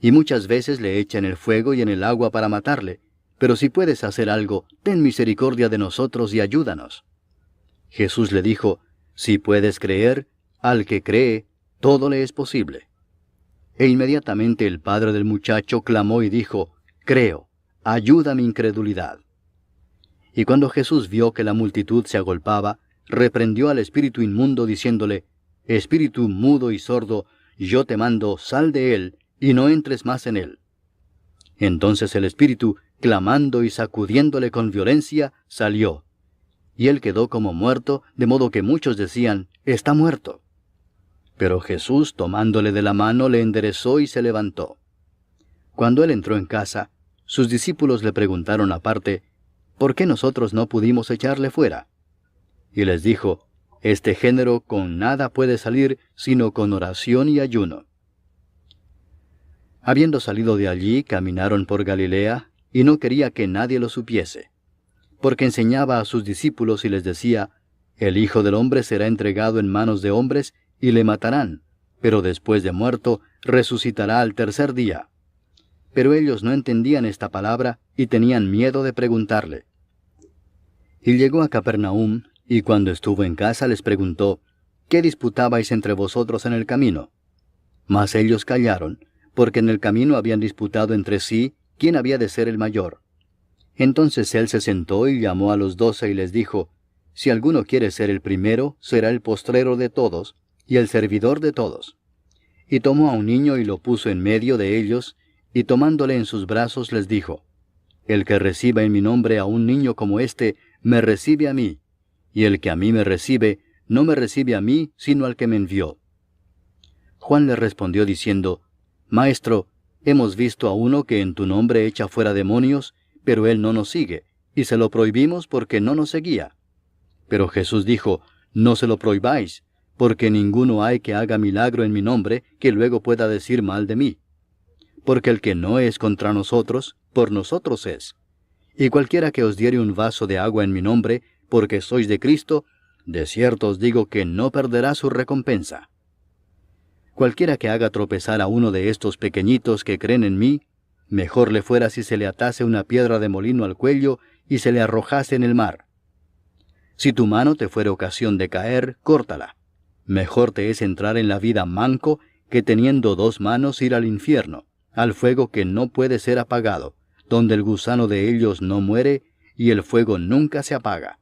Y muchas veces le echa en el fuego y en el agua para matarle, pero si puedes hacer algo, ten misericordia de nosotros y ayúdanos. Jesús le dijo: Si puedes creer, al que cree, todo le es posible. E inmediatamente el padre del muchacho clamó y dijo: Creo, ayuda mi incredulidad. Y cuando Jesús vio que la multitud se agolpaba, reprendió al espíritu inmundo diciéndole: Espíritu mudo y sordo, yo te mando, sal de él, y no entres más en él. Entonces el espíritu, clamando y sacudiéndole con violencia, salió. Y él quedó como muerto, de modo que muchos decían: Está muerto. Pero Jesús, tomándole de la mano, le enderezó y se levantó. Cuando él entró en casa, sus discípulos le preguntaron aparte: ¿Por qué nosotros no pudimos echarle fuera? Y les dijo: Este género con nada puede salir, sino con oración y ayuno. Habiendo salido de allí, caminaron por Galilea, y no quería que nadie lo supiese, porque enseñaba a sus discípulos y les decía: El Hijo del Hombre será entregado en manos de hombres, y le matarán, pero después de muerto, resucitará al tercer día. Pero ellos no entendían esta palabra, y tenían miedo de preguntarle. Y llegó a Capernaum, y cuando estuvo en casa les preguntó: ¿Qué disputabais entre vosotros en el camino? Mas ellos callaron, porque en el camino habían disputado entre sí quién había de ser el mayor. Entonces él se sentó y llamó a los 12 y les dijo: Si alguno quiere ser el primero, será el postrero de todos, y el servidor de todos. Y tomó a un niño y lo puso en medio de ellos, y tomándole en sus brazos les dijo: El que reciba en mi nombre a un niño como este, me recibe a mí, y el que a mí me recibe, no me recibe a mí, sino al que me envió. Juan le respondió diciendo: Maestro, hemos visto a uno que en tu nombre echa fuera demonios, pero él no nos sigue, y se lo prohibimos porque no nos seguía. Pero Jesús dijo: No se lo prohibáis, porque ninguno hay que haga milagro en mi nombre que luego pueda decir mal de mí. Porque el que no es contra nosotros, por nosotros es. Y cualquiera que os diere un vaso de agua en mi nombre, porque sois de Cristo, de cierto os digo que no perderá su recompensa. Cualquiera que haga tropezar a uno de estos pequeñitos que creen en mí, mejor le fuera si se le atase una piedra de molino al cuello y se le arrojase en el mar. Si tu mano te fuere ocasión de caer, córtala. Mejor te es entrar en la vida manco que teniendo 2 manos ir al infierno, al fuego que no puede ser apagado, donde el gusano de ellos no muere, y el fuego nunca se apaga.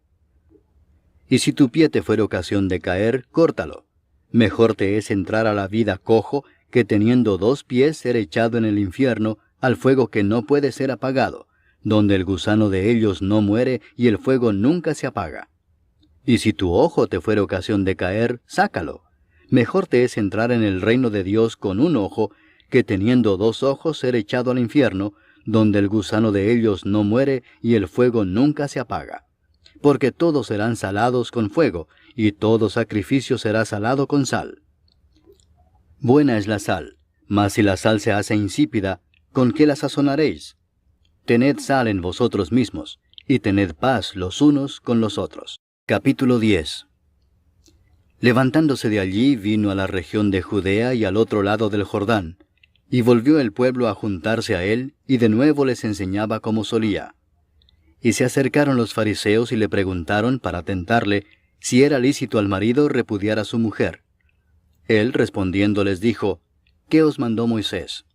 Y si tu pie te fuere ocasión de caer, córtalo. Mejor te es entrar a la vida cojo, que teniendo 2 pies ser echado en el infierno, al fuego que no puede ser apagado, donde el gusano de ellos no muere, y el fuego nunca se apaga. Y si tu ojo te fuere ocasión de caer, sácalo. Mejor te es entrar en el reino de Dios con un ojo, que teniendo 2 ojos ser echado al infierno, donde el gusano de ellos no muere, y el fuego nunca se apaga. Porque todos serán salados con fuego, y todo sacrificio será salado con sal. Buena es la sal, mas si la sal se hace insípida, ¿con qué la sazonaréis? Tened sal en vosotros mismos, y tened paz los unos con los otros. Capítulo 10. Levantándose de allí, vino a la región de Judea y al otro lado del Jordán, y volvió el pueblo a juntarse a él, y de nuevo les enseñaba como solía. Y se acercaron los fariseos y le preguntaron para tentarle si era lícito al marido repudiar a su mujer. Él respondiendo les dijo, ¿qué os mandó Moisés?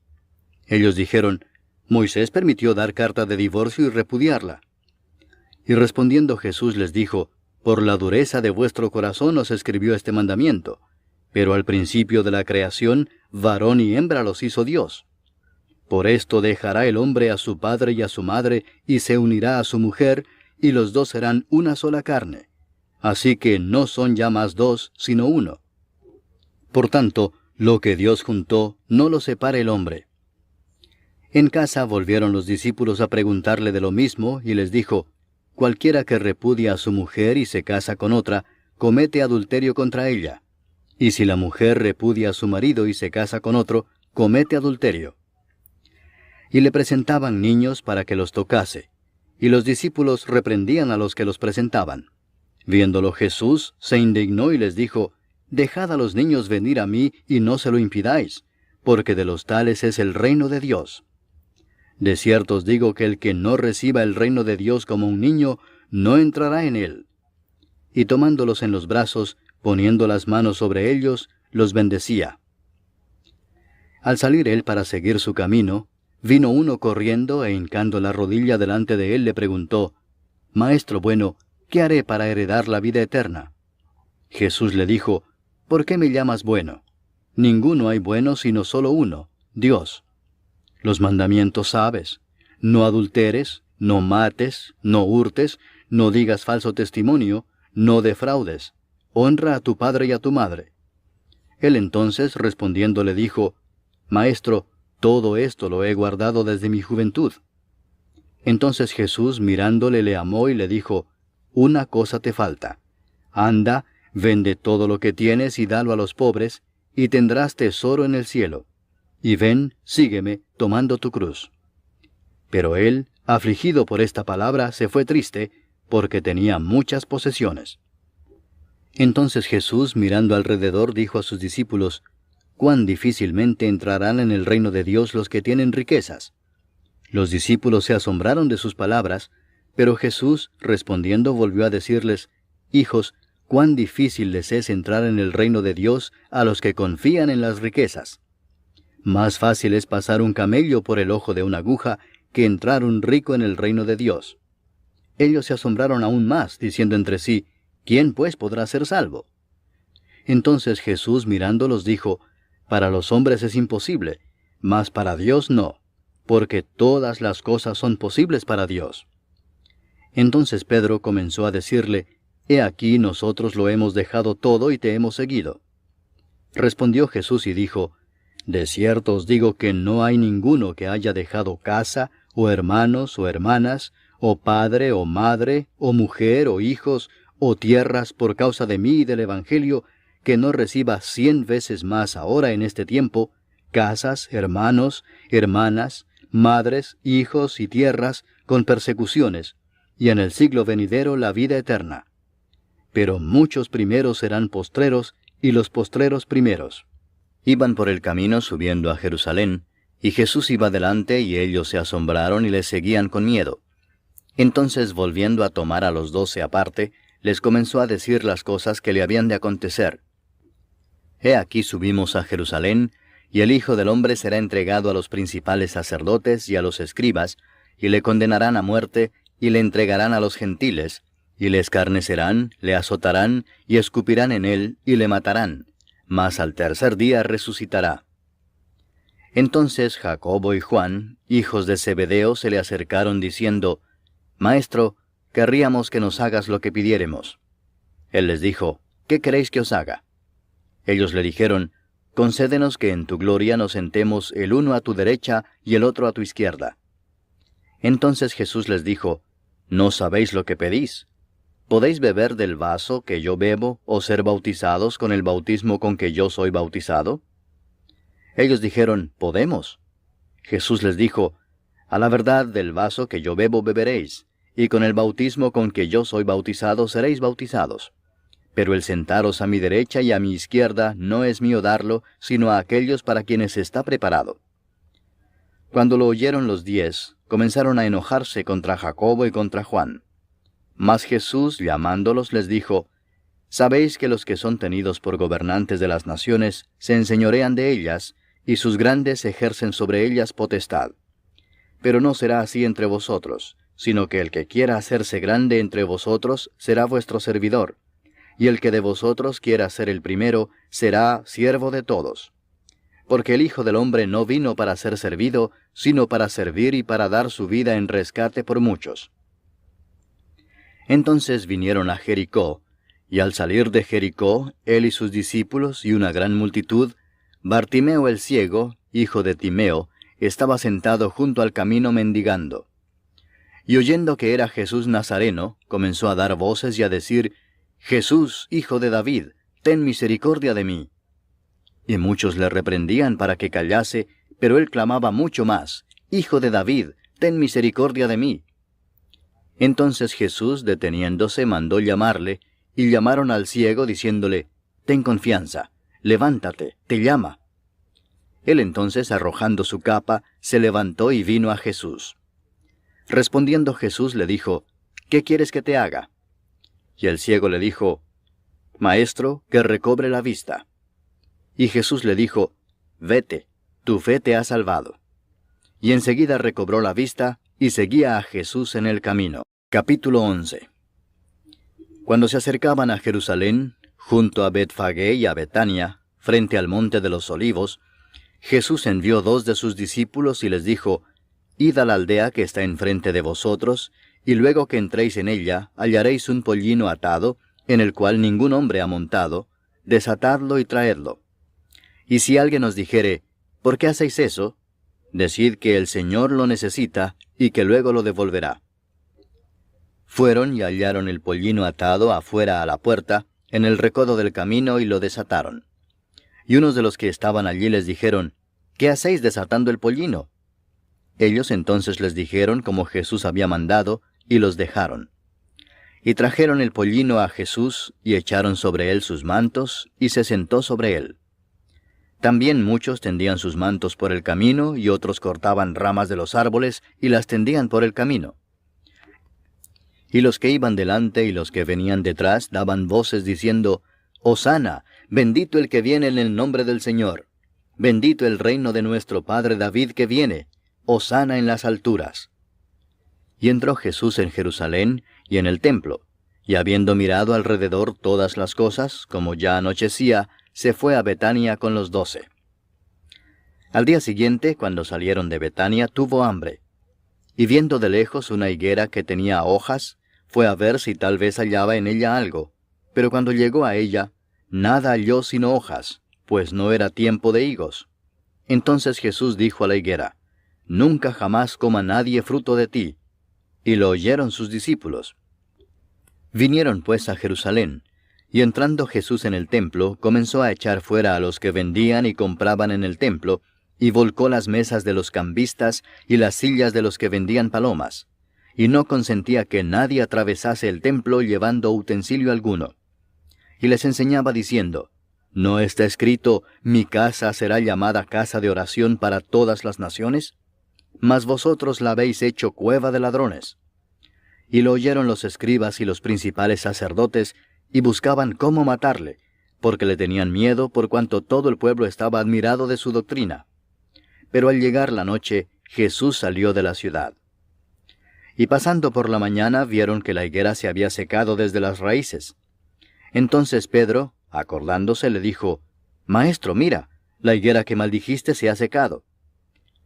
Ellos dijeron, Moisés permitió dar carta de divorcio y repudiarla. Y respondiendo Jesús les dijo, por la dureza de vuestro corazón os escribió este mandamiento, pero al principio de la creación, varón y hembra los hizo Dios. Por esto dejará el hombre a su padre y a su madre, y se unirá a su mujer, y los 2 serán una sola carne. Así que no son ya más 2, sino 1. Por tanto, lo que Dios juntó, no lo separe el hombre. En casa volvieron los discípulos a preguntarle de lo mismo, y les dijo, cualquiera que repudia a su mujer y se casa con otra, comete adulterio contra ella. Y si la mujer repudia a su marido y se casa con otro, comete adulterio. Y le presentaban niños para que los tocase, y los discípulos reprendían a los que los presentaban. Viéndolo Jesús, se indignó y les dijo, dejad a los niños venir a mí y no se lo impidáis, porque de los tales es el reino de Dios. De cierto os digo que el que no reciba el reino de Dios como un niño, no entrará en él. Y tomándolos en los brazos, poniendo las manos sobre ellos, los bendecía. Al salir él para seguir su camino, vino uno corriendo e hincando la rodilla delante de él le preguntó, Maestro bueno, ¿qué haré para heredar la vida eterna? Jesús le dijo, ¿por qué me llamas bueno? Ninguno hay bueno sino solo uno, Dios. Los mandamientos sabes, no adulteres, no mates, no hurtes, no digas falso testimonio, no defraudes, honra a tu padre y a tu madre. Él entonces respondiendo le dijo, Maestro, todo esto lo he guardado desde mi juventud. Entonces Jesús mirándole le amó y le dijo, una cosa te falta. Anda, vende todo lo que tienes y dalo a los pobres, y tendrás tesoro en el cielo. Y ven, sígueme, tomando tu cruz. Pero él, afligido por esta palabra, se fue triste, porque tenía muchas posesiones. Entonces Jesús, mirando alrededor, dijo a sus discípulos, cuán difícilmente entrarán en el reino de Dios los que tienen riquezas. Los discípulos se asombraron de sus palabras, pero Jesús, respondiendo, volvió a decirles, hijos, cuán difícil les es entrar en el reino de Dios a los que confían en las riquezas. Más fácil es pasar un camello por el ojo de una aguja que entrar un rico en el reino de Dios. Ellos se asombraron aún más, diciendo entre sí, ¿quién pues podrá ser salvo? Entonces Jesús mirándolos dijo, para los hombres es imposible, mas para Dios no, porque todas las cosas son posibles para Dios. Entonces Pedro comenzó a decirle, he aquí nosotros lo hemos dejado todo y te hemos seguido. Respondió Jesús y dijo, de cierto os digo que no hay ninguno que haya dejado casa, o hermanos, o hermanas, o padre, o madre, o mujer, o hijos, o tierras por causa de mí y del Evangelio, que no reciba 100 veces más ahora en este tiempo, casas, hermanos, hermanas, madres, hijos y tierras, con persecuciones, y en el siglo venidero la vida eterna. Pero muchos primeros serán postreros, y los postreros primeros. Iban por el camino subiendo a Jerusalén, y Jesús iba delante, y ellos se asombraron y le seguían con miedo. Entonces, volviendo a tomar a los 12 aparte, les comenzó a decir las cosas que le habían de acontecer. He aquí subimos a Jerusalén, y el Hijo del Hombre será entregado a los principales sacerdotes y a los escribas, y le condenarán a muerte, y le entregarán a los gentiles, y le escarnecerán, le azotarán, y escupirán en él, y le matarán, mas al tercer día resucitará. Entonces Jacobo y Juan, hijos de Zebedeo, se le acercaron diciendo, Maestro, querríamos que nos hagas lo que pidiéremos. Él les dijo, ¿qué queréis que os haga? Ellos le dijeron, concédenos que en tu gloria nos sentemos el uno a tu derecha y el otro a tu izquierda. Entonces Jesús les dijo, ¿no sabéis lo que pedís? ¿Podéis beber del vaso que yo bebo o ser bautizados con el bautismo con que yo soy bautizado? Ellos dijeron, podemos. Jesús les dijo, a la verdad del vaso que yo bebo beberéis, y con el bautismo con que yo soy bautizado seréis bautizados. Pero el sentaros a mi derecha y a mi izquierda no es mío darlo, sino a aquellos para quienes está preparado. Cuando lo oyeron los 10, comenzaron a enojarse contra Jacobo y contra Juan. Mas Jesús, llamándolos, les dijo, Sabéis que los que son tenidos por gobernantes de las naciones se enseñorean de ellas, y sus grandes ejercen sobre ellas potestad. Pero no será así entre vosotros, sino que el que quiera hacerse grande entre vosotros será vuestro servidor, y el que de vosotros quiera ser el primero será siervo de todos. Porque el Hijo del Hombre no vino para ser servido, sino para servir y para dar su vida en rescate por muchos. Entonces vinieron a Jericó, y al salir de Jericó, él y sus discípulos y una gran multitud, Bartimeo el ciego, hijo de Timeo, estaba sentado junto al camino mendigando. Y oyendo que era Jesús Nazareno, comenzó a dar voces y a decir, Jesús, hijo de David, ten misericordia de mí. Y muchos le reprendían para que callase, pero él clamaba mucho más, Hijo de David, ten misericordia de mí. Entonces Jesús, deteniéndose, mandó llamarle, y llamaron al ciego, diciéndole, Ten confianza, levántate, te llama. Él entonces, arrojando su capa, se levantó y vino a Jesús. Respondiendo Jesús le dijo, ¿qué quieres que te haga? Y el ciego le dijo, Maestro, que recobre la vista. Y Jesús le dijo, Vete, tu fe te ha salvado. Y enseguida recobró la vista, y seguía a Jesús en el camino. Capítulo 11. Cuando se acercaban a Jerusalén, junto a Betfagé y a Betania, frente al monte de los Olivos, Jesús envió 2 de sus discípulos y les dijo, Id a la aldea que está enfrente de vosotros, y luego que entréis en ella, hallaréis un pollino atado, en el cual ningún hombre ha montado, desatadlo y traedlo. Y si alguien os dijere, ¿por qué hacéis eso? Decid que el Señor lo necesita, y que luego lo devolverá. Fueron y hallaron el pollino atado afuera a la puerta, en el recodo del camino, y lo desataron. Y unos de los que estaban allí les dijeron, ¿qué hacéis desatando el pollino? Ellos entonces les dijeron como Jesús había mandado, y los dejaron. Y trajeron el pollino a Jesús, y echaron sobre él sus mantos, y se sentó sobre él. También muchos tendían sus mantos por el camino, y otros cortaban ramas de los árboles, y las tendían por el camino. Y los que iban delante y los que venían detrás daban voces diciendo, Hosana, bendito el que viene en el nombre del Señor. Bendito el reino de nuestro padre David que viene. Hosana en las alturas. Y entró Jesús en Jerusalén y en el templo, y habiendo mirado alrededor todas las cosas, como ya anochecía, se fue a Betania con los 12. Al día siguiente, cuando salieron de Betania, tuvo hambre. Y viendo de lejos una higuera que tenía hojas, fue a ver si tal vez hallaba en ella algo. Pero cuando llegó a ella, nada halló sino hojas, pues no era tiempo de higos. Entonces Jesús dijo a la higuera, Nunca jamás coma nadie fruto de ti. Y lo oyeron sus discípulos. Vinieron pues a Jerusalén, y entrando Jesús en el templo, comenzó a echar fuera a los que vendían y compraban en el templo, y volcó las mesas de los cambistas y las sillas de los que vendían palomas, y no consentía que nadie atravesase el templo llevando utensilio alguno. Y les enseñaba diciendo, ¿no está escrito, mi casa será llamada casa de oración para todas las naciones? Mas vosotros la habéis hecho cueva de ladrones. Y lo oyeron los escribas y los principales sacerdotes, y buscaban cómo matarle, porque le tenían miedo por cuanto todo el pueblo estaba admirado de su doctrina. Pero al llegar la noche, Jesús salió de la ciudad. Y pasando por la mañana vieron que la higuera se había secado desde las raíces. Entonces Pedro, acordándose, le dijo, Maestro, mira, la higuera que maldijiste se ha secado.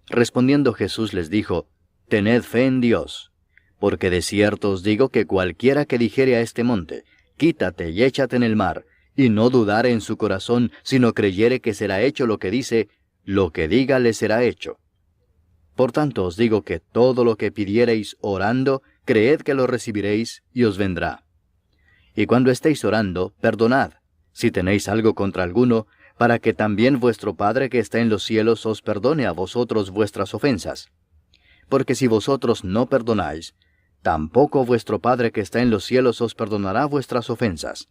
Respondiendo Jesús les dijo, Tened fe en Dios, porque de cierto os digo que cualquiera que dijere a este monte, Quítate y échate en el mar, y no dudare en su corazón, sino creyere que será hecho lo que dice, lo que diga le será hecho. Por tanto os digo que todo lo que pidiereis orando, creed que lo recibiréis, y os vendrá. Y cuando estéis orando, perdonad, si tenéis algo contra alguno, para que también vuestro Padre que está en los cielos os perdone a vosotros vuestras ofensas. Porque si vosotros no perdonáis, tampoco vuestro Padre que está en los cielos os perdonará vuestras ofensas.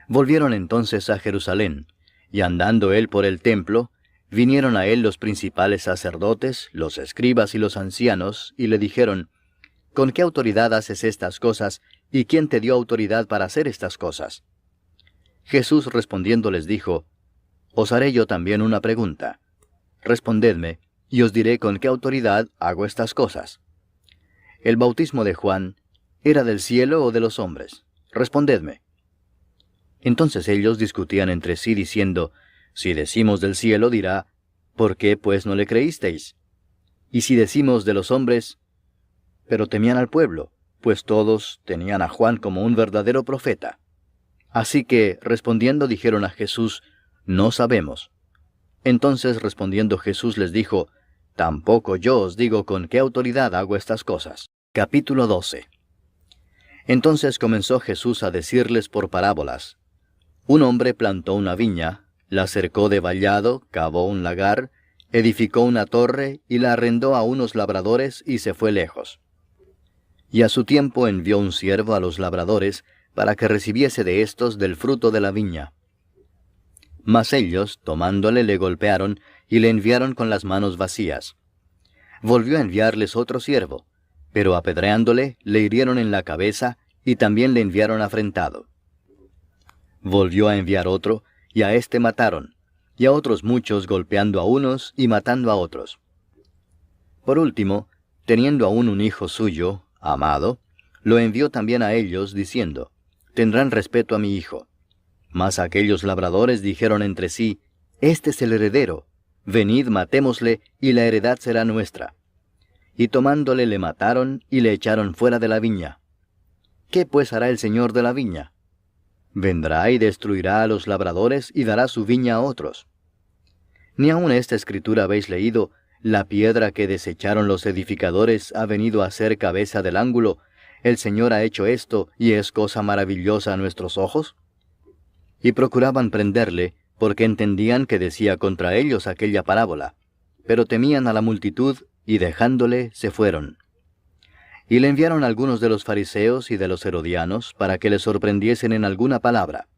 Volvieron entonces a Jerusalén, y andando él por el templo, vinieron a él los principales sacerdotes, los escribas y los ancianos, y le dijeron, ¿Con qué autoridad haces estas cosas, y quién te dio autoridad para hacer estas cosas? Jesús respondiendo les dijo, Os haré yo también una pregunta. Respondedme, y os diré con qué autoridad hago estas cosas. ¿El bautismo de Juan era del cielo o de los hombres? Respondedme. Entonces ellos discutían entre sí diciendo, Si decimos del cielo, dirá, ¿por qué pues no le creísteis? Y si decimos de los hombres, pero temían al pueblo, pues todos tenían a Juan como un verdadero profeta. Así que, respondiendo, dijeron a Jesús, No sabemos. Entonces respondiendo Jesús les dijo, Tampoco yo os digo con qué autoridad hago estas cosas. Capítulo 12. Entonces comenzó Jesús a decirles por parábolas. Un hombre plantó una viña, la cercó de vallado, cavó un lagar, edificó una torre y la arrendó a unos labradores y se fue lejos. Y a su tiempo envió un siervo a los labradores para que recibiese de éstos del fruto de la viña. Mas ellos, tomándole, le golpearon y le enviaron con las manos vacías. Volvió a enviarles otro siervo, pero apedreándole, le hirieron en la cabeza y también le enviaron afrentado. Volvió a enviar otro, y a éste mataron, y a otros muchos golpeando a unos y matando a otros. Por último, teniendo aún un hijo suyo, amado, lo envió también a ellos, diciendo, Tendrán respeto a mi hijo. Mas aquellos labradores dijeron entre sí, Este es el heredero, venid matémosle, y la heredad será nuestra. Y tomándole le mataron, y le echaron fuera de la viña. ¿Qué pues hará el señor de la viña? Vendrá y destruirá a los labradores, y dará su viña a otros. Ni aun esta escritura habéis leído, la piedra que desecharon los edificadores ha venido a ser cabeza del ángulo, el Señor ha hecho esto, y es cosa maravillosa a nuestros ojos. Y procuraban prenderle, porque entendían que decía contra ellos aquella parábola, pero temían a la multitud, y dejándole, se fueron. Y le enviaron algunos de los fariseos y de los herodianos, para que le sorprendiesen en alguna palabra.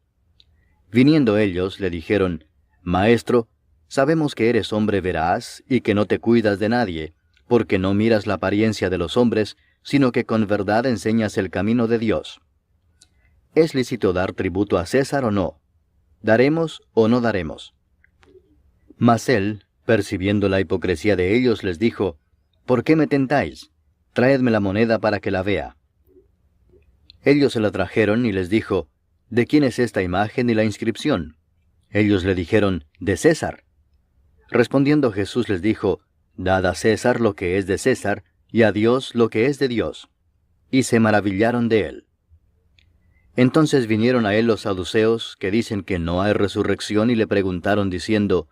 Viniendo ellos, le dijeron, Maestro, sabemos que eres hombre veraz, y que no te cuidas de nadie, porque no miras la apariencia de los hombres, sino que con verdad enseñas el camino de Dios. ¿Es lícito dar tributo a César o no? ¿Daremos o no daremos? Mas él, percibiendo la hipocresía de ellos, les dijo, ¿Por qué me tentáis? Traedme la moneda para que la vea. Ellos se la trajeron y les dijo, ¿De quién es esta imagen y la inscripción? Ellos le dijeron, de César. Respondiendo Jesús les dijo, Dad a César lo que es de César, y a Dios lo que es de Dios. Y se maravillaron de él. Entonces vinieron a él los saduceos, que dicen que no hay resurrección, y le preguntaron diciendo,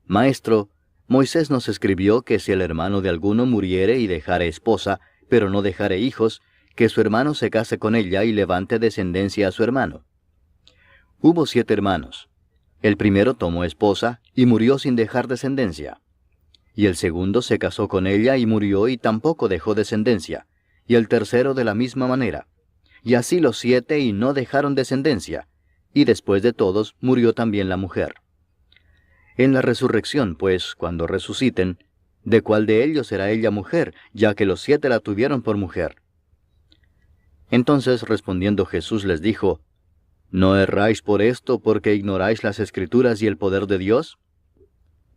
Maestro, Moisés nos escribió que si el hermano de alguno muriere y dejare esposa, pero no dejare hijos, que su hermano se case con ella y levante descendencia a su hermano. Hubo 7 hermanos. El primero tomó esposa y murió sin dejar descendencia. Y el segundo se casó con ella y murió y tampoco dejó descendencia. Y el tercero de la misma manera. Y así los 7 y no dejaron descendencia. Y después de todos murió también la mujer. En la resurrección, pues, cuando resuciten, ¿de cuál de ellos será ella mujer, ya que los 7 la tuvieron por mujer? Entonces respondiendo Jesús les dijo, ¿No erráis por esto porque ignoráis las Escrituras y el poder de Dios?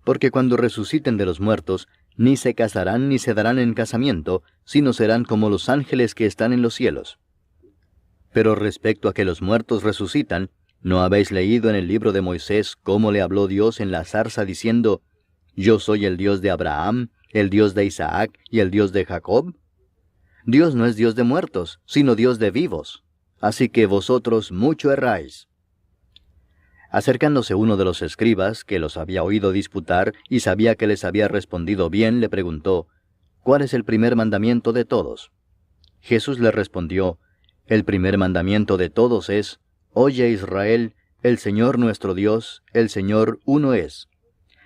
Porque cuando resuciten de los muertos, ni se casarán ni se darán en casamiento, sino serán como los ángeles que están en los cielos. Pero respecto a que los muertos resucitan, ¿no habéis leído en el libro de Moisés cómo le habló Dios en la zarza diciendo, Yo soy el Dios de Abraham, el Dios de Isaac y el Dios de Jacob? Dios no es Dios de muertos, sino Dios de vivos. Así que vosotros mucho erráis. Acercándose uno de los escribas, que los había oído disputar y sabía que les había respondido bien, le preguntó, ¿cuál es el primer mandamiento de todos? Jesús le respondió, el primer mandamiento de todos es, Oye Israel, el Señor nuestro Dios, el Señor uno es.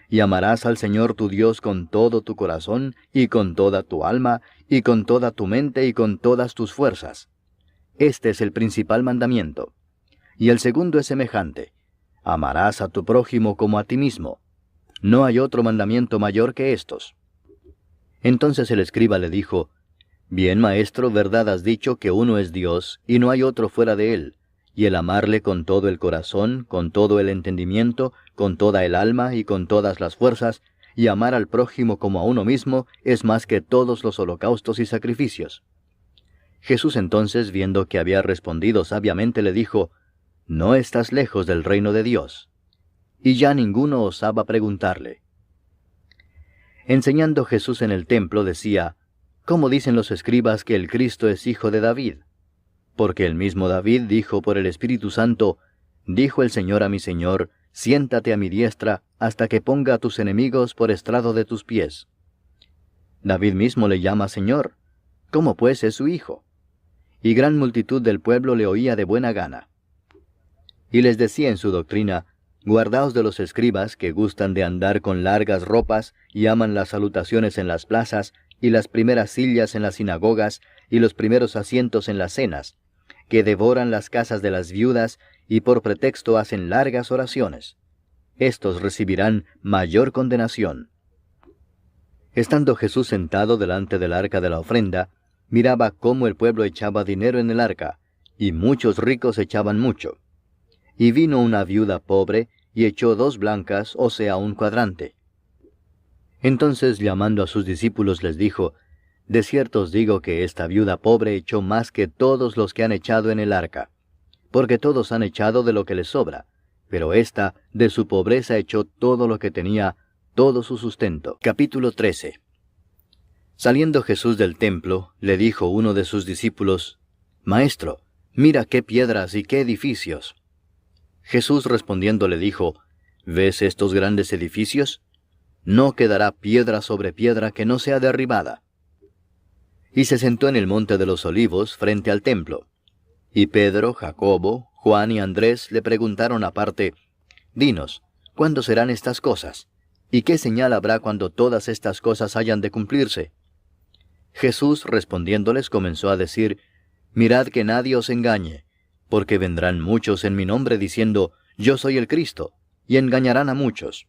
Y amarás al Señor tu Dios con todo tu corazón, y con toda tu alma, y con toda tu mente, y con todas tus fuerzas. Este es el principal mandamiento. Y el segundo es semejante. Amarás a tu prójimo como a ti mismo. No hay otro mandamiento mayor que estos. Entonces el escriba le dijo, Bien, maestro, verdad has dicho que uno es Dios, y no hay otro fuera de él, y el amarle con todo el corazón, con todo el entendimiento, con toda el alma y con todas las fuerzas, y amar al prójimo como a uno mismo, es más que todos los holocaustos y sacrificios. Jesús entonces, viendo que había respondido sabiamente, le dijo, No estás lejos del reino de Dios. Y ya ninguno osaba preguntarle. Enseñando Jesús en el templo, decía, ¿Cómo dicen los escribas que el Cristo es hijo de David? Porque el mismo David dijo por el Espíritu Santo, Dijo el Señor a mi Señor, Siéntate a mi diestra, hasta que ponga a tus enemigos por estrado de tus pies. David mismo le llama Señor. ¿Cómo pues es su hijo? Y gran multitud del pueblo le oía de buena gana. Y les decía en su doctrina, Guardaos de los escribas que gustan de andar con largas ropas y aman las salutaciones en las plazas, y las primeras sillas en las sinagogas, y los primeros asientos en las cenas, que devoran las casas de las viudas, y por pretexto hacen largas oraciones. Estos recibirán mayor condenación. Estando Jesús sentado delante del arca de la ofrenda, miraba cómo el pueblo echaba dinero en el arca, y muchos ricos echaban mucho. Y vino una viuda pobre, y echó 2 blancas, o sea, un cuadrante. Entonces, llamando a sus discípulos, les dijo, De cierto os digo que esta viuda pobre echó más que todos los que han echado en el arca, porque todos han echado de lo que les sobra, pero ésta de su pobreza echó todo lo que tenía, todo su sustento. Capítulo 13. Saliendo Jesús del templo, le dijo uno de sus discípulos, Maestro, mira qué piedras y qué edificios. Jesús respondiendo le dijo, ¿Ves estos grandes edificios? No quedará piedra sobre piedra que no sea derribada. Y se sentó en el monte de los olivos frente al templo. Y Pedro, Jacobo, Juan y Andrés le preguntaron aparte, Dinos, ¿cuándo serán estas cosas? ¿Y qué señal habrá cuando todas estas cosas hayan de cumplirse? Jesús respondiéndoles comenzó a decir, Mirad que nadie os engañe, porque vendrán muchos en mi nombre diciendo, Yo soy el Cristo, y engañarán a muchos.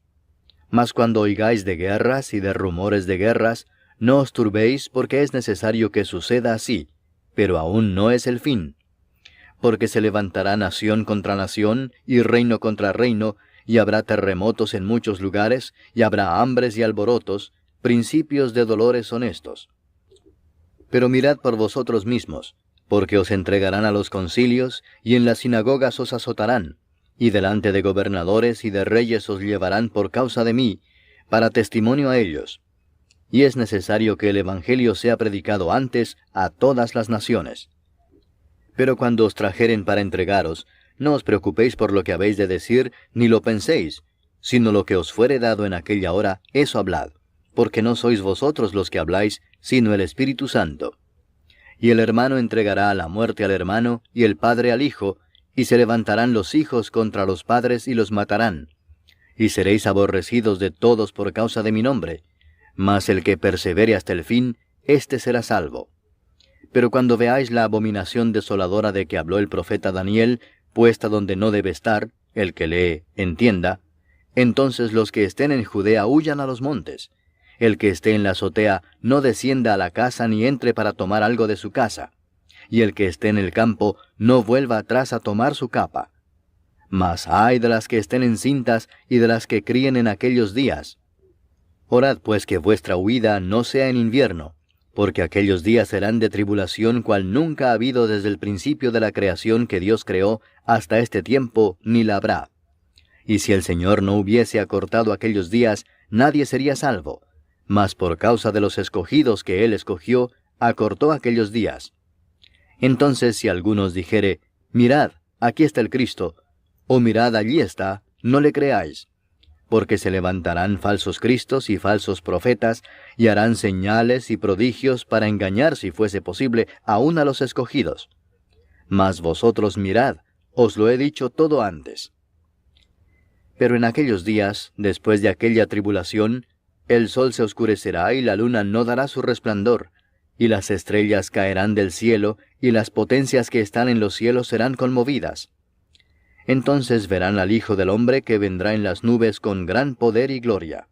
Mas cuando oigáis de guerras y de rumores de guerras, no os turbéis porque es necesario que suceda así, pero aún no es el fin. Porque se levantará nación contra nación y reino contra reino, y habrá terremotos en muchos lugares, y habrá hambres y alborotos, principios de dolores honestos. Pero mirad por vosotros mismos, porque os entregarán a los concilios, y en las sinagogas os azotarán, y delante de gobernadores y de reyes os llevarán por causa de mí, para testimonio a ellos. Y es necesario que el Evangelio sea predicado antes a todas las naciones. Pero cuando os trajeren para entregaros, no os preocupéis por lo que habéis de decir, ni lo penséis, sino lo que os fuere dado en aquella hora, eso hablad, porque no sois vosotros los que habláis, sino el Espíritu Santo. Y el hermano entregará a la muerte al hermano, y el padre al hijo, y se levantarán los hijos contra los padres y los matarán. Y seréis aborrecidos de todos por causa de mi nombre, mas el que persevere hasta el fin, éste será salvo. Pero cuando veáis la abominación desoladora de que habló el profeta Daniel, puesta donde no debe estar, el que lee, entienda, entonces los que estén en Judea huyan a los montes. El que esté en la azotea no descienda a la casa ni entre para tomar algo de su casa. Y el que esté en el campo no vuelva atrás a tomar su capa. Mas ay de las que estén encintas y de las que críen en aquellos días. Orad pues que vuestra huida no sea en invierno, porque aquellos días serán de tribulación cual nunca ha habido desde el principio de la creación que Dios creó hasta este tiempo, ni la habrá. Y si el Señor no hubiese acortado aquellos días, nadie sería salvo. Mas por causa de los escogidos que Él escogió, acortó aquellos días. Entonces si algunos dijere, mirad, aquí está el Cristo, o mirad, allí está, no le creáis. Porque se levantarán falsos cristos y falsos profetas, y harán señales y prodigios para engañar, si fuese posible, aun a los escogidos. Mas vosotros mirad, os lo he dicho todo antes. Pero en aquellos días, después de aquella tribulación, el sol se oscurecerá y la luna no dará su resplandor, y las estrellas caerán del cielo, y las potencias que están en los cielos serán conmovidas. Entonces verán al Hijo del Hombre que vendrá en las nubes con gran poder y gloria.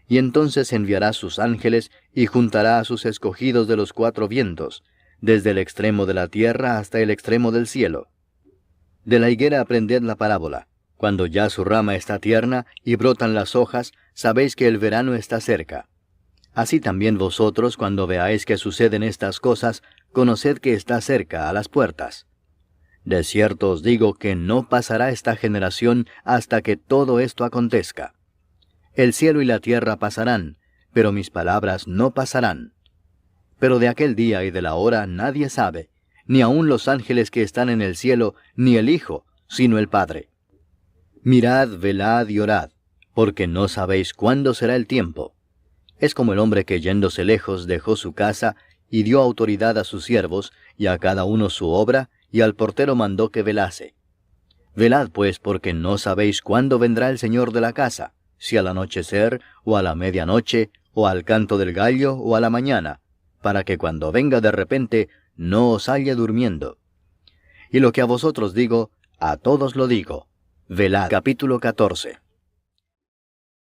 Y entonces enviará sus ángeles y juntará a sus escogidos de los cuatro vientos, desde el extremo de la tierra hasta el extremo del cielo. De la higuera aprended la parábola. Cuando ya su rama está tierna y brotan las hojas, sabéis que el verano está cerca. Así también vosotros, cuando veáis que suceden estas cosas, conoced que está cerca, a las puertas. De cierto os digo que no pasará esta generación hasta que todo esto acontezca. El cielo y la tierra pasarán, pero mis palabras no pasarán. Pero de aquel día y de la hora nadie sabe, ni aun los ángeles que están en el cielo, ni el Hijo, sino el Padre. Mirad, velad y orad, porque no sabéis cuándo será el tiempo. Es como el hombre que yéndose lejos dejó su casa y dio autoridad a sus siervos, y a cada uno su obra, y al portero mandó que velase. Velad pues, porque no sabéis cuándo vendrá el Señor de la casa, si al anochecer, o a la medianoche, o al canto del gallo, o a la mañana, para que cuando venga de repente, no os halle durmiendo. Y lo que a vosotros digo, a todos lo digo. Velad. Capítulo 14.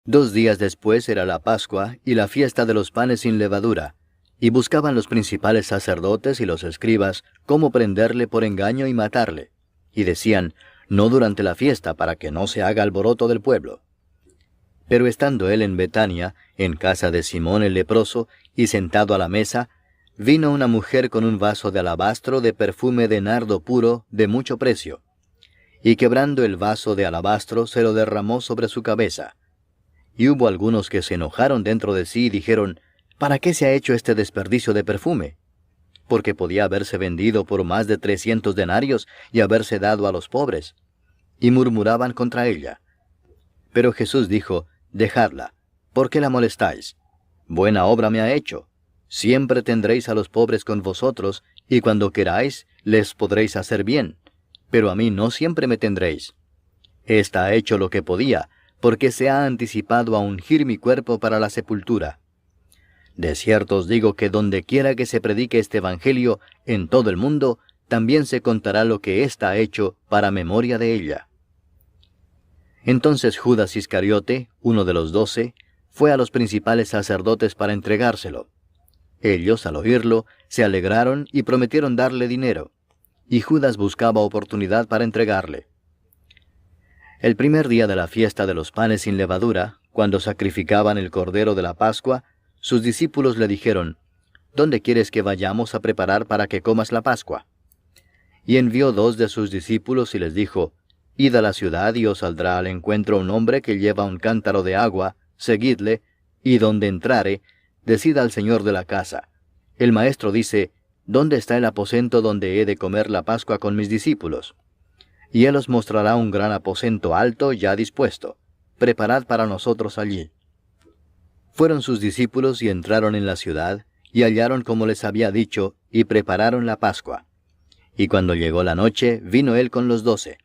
2 días después era la Pascua y la fiesta de los panes sin levadura, y buscaban los principales sacerdotes y los escribas cómo prenderle por engaño y matarle. Y decían, no durante la fiesta, para que no se haga alboroto del pueblo. Pero estando él en Betania, en casa de Simón el leproso, y sentado a la mesa, vino una mujer con un vaso de alabastro de perfume de nardo puro, de mucho precio. Y quebrando el vaso de alabastro, se lo derramó sobre su cabeza. Y hubo algunos que se enojaron dentro de sí y dijeron, ¿para qué se ha hecho este desperdicio de perfume? Porque podía haberse vendido por más de 300 denarios y haberse dado a los pobres. Y murmuraban contra ella. Pero Jesús dijo, dejadla, ¿por qué la molestáis? Buena obra me ha hecho. Siempre tendréis a los pobres con vosotros, y cuando queráis, les podréis hacer bien. Pero a mí no siempre me tendréis. Esta ha hecho lo que podía, porque se ha anticipado a ungir mi cuerpo para la sepultura. De cierto os digo que donde quiera que se predique este evangelio en todo el mundo, también se contará lo que ésta ha hecho para memoria de ella. Entonces Judas Iscariote, uno de los 12, fue a los principales sacerdotes para entregárselo. Ellos, al oírlo, se alegraron y prometieron darle dinero, y Judas buscaba oportunidad para entregarle. El primer día de la fiesta de los panes sin levadura, cuando sacrificaban el cordero de la Pascua, sus discípulos le dijeron, ¿dónde quieres que vayamos a preparar para que comas la Pascua? Y envió 2 de sus discípulos y les dijo, id a la ciudad y os saldrá al encuentro un hombre que lleva un cántaro de agua, seguidle, y donde entrare, decid al señor de la casa, el maestro dice, ¿dónde está el aposento donde he de comer la Pascua con mis discípulos? Y él os mostrará un gran aposento alto ya dispuesto. Preparad para nosotros allí. Fueron sus discípulos y entraron en la ciudad, y hallaron como les había dicho, y prepararon la Pascua. Y cuando llegó la noche, vino él con los 12.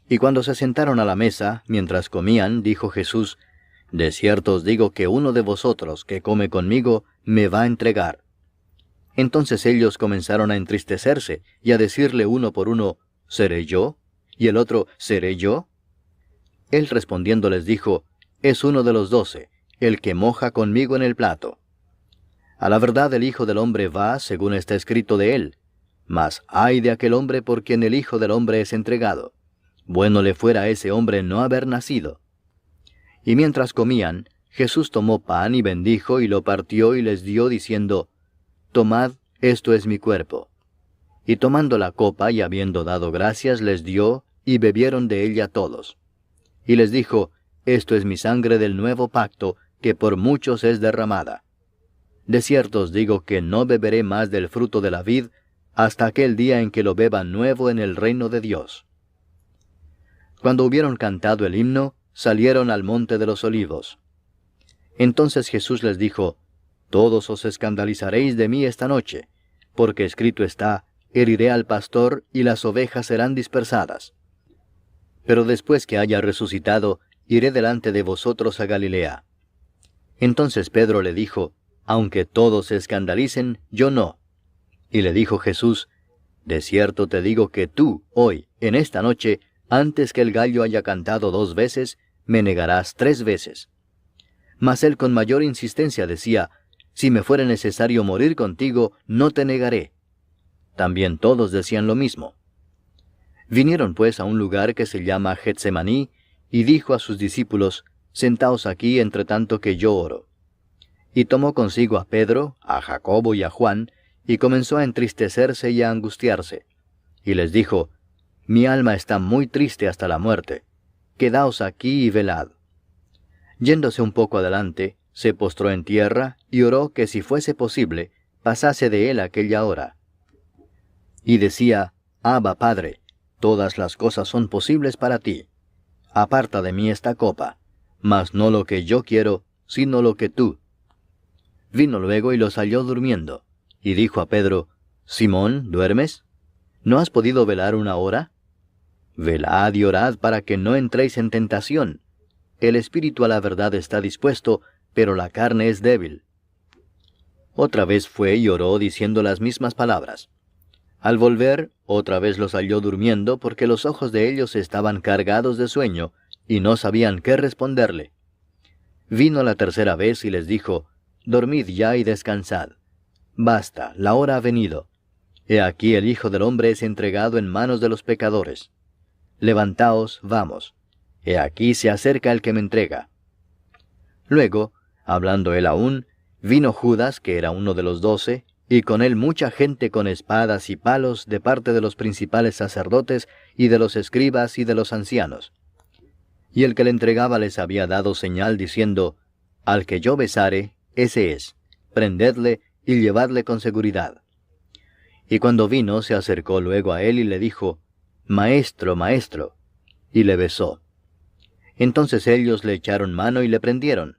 Y cuando se sentaron a la mesa, mientras comían, dijo Jesús, de cierto os digo que uno de vosotros que come conmigo, me va a entregar. Entonces ellos comenzaron a entristecerse, y a decirle uno por uno, ¿seré yo? Y el otro, ¿seré yo? Él respondiendo les dijo, es uno de los 12, el que moja conmigo en el plato. A la verdad el Hijo del Hombre va, según está escrito de él, mas ay de aquel hombre por quien el Hijo del Hombre es entregado. Bueno le fuera a ese hombre no haber nacido. Y mientras comían, Jesús tomó pan y bendijo y lo partió y les dio, diciendo, Tomad, esto es mi cuerpo. Y tomando la copa y habiendo dado gracias, les dio, y bebieron de ella todos. Y les dijo, Esto es mi sangre del nuevo pacto, que por muchos es derramada. De cierto os digo que no beberé más del fruto de la vid, hasta aquel día en que lo beba nuevo en el reino de Dios. Cuando hubieron cantado el himno, salieron al monte de los olivos. Entonces Jesús les dijo, Todos os escandalizaréis de mí esta noche, porque escrito está, heriré al pastor y las ovejas serán dispersadas. Pero después que haya resucitado, iré delante de vosotros a Galilea. Entonces Pedro le dijo, Aunque todos se escandalicen, yo no. Y le dijo Jesús, De cierto te digo que tú, hoy, en esta noche, antes que el gallo haya cantado 2 veces, me negarás 3 veces. Mas él con mayor insistencia decía, Si me fuere necesario morir contigo, no te negaré. También todos decían lo mismo. Vinieron pues a un lugar que se llama Getsemaní, y dijo a sus discípulos, Sentaos aquí entre tanto que yo oro. Y tomó consigo a Pedro, a Jacobo y a Juan, y comenzó a entristecerse y a angustiarse. Y les dijo, Mi alma está muy triste hasta la muerte. Quedaos aquí y velad. Yéndose un poco adelante, se postró en tierra, y oró que si fuese posible, pasase de él aquella hora. Y decía, Abba, Padre, todas las cosas son posibles para ti. Aparta de mí esta copa, mas no lo que yo quiero, sino lo que tú. Vino luego y los halló durmiendo, y dijo a Pedro, Simón, ¿duermes? ¿No has podido velar 1 hora? Velad y orad para que no entréis en tentación. El espíritu a la verdad está dispuesto, pero la carne es débil. Otra vez fue y oró diciendo las mismas palabras. Al volver, otra vez los halló durmiendo, porque los ojos de ellos estaban cargados de sueño, y no sabían qué responderle. Vino la tercera vez y les dijo, Dormid ya y descansad. Basta, la hora ha venido. He aquí el Hijo del Hombre es entregado en manos de los pecadores. Levantaos, vamos. He aquí se acerca el que me entrega. Luego, hablando él aún, vino Judas, que era uno de los 12, y con él mucha gente con espadas y palos de parte de los principales sacerdotes y de los escribas y de los ancianos. Y el que le entregaba les había dado señal diciendo, Al que yo besare, ese es, prendedle y llevadle con seguridad. Y cuando vino, se acercó luego a él y le dijo, Maestro, Maestro, y le besó. Entonces ellos le echaron mano y le prendieron.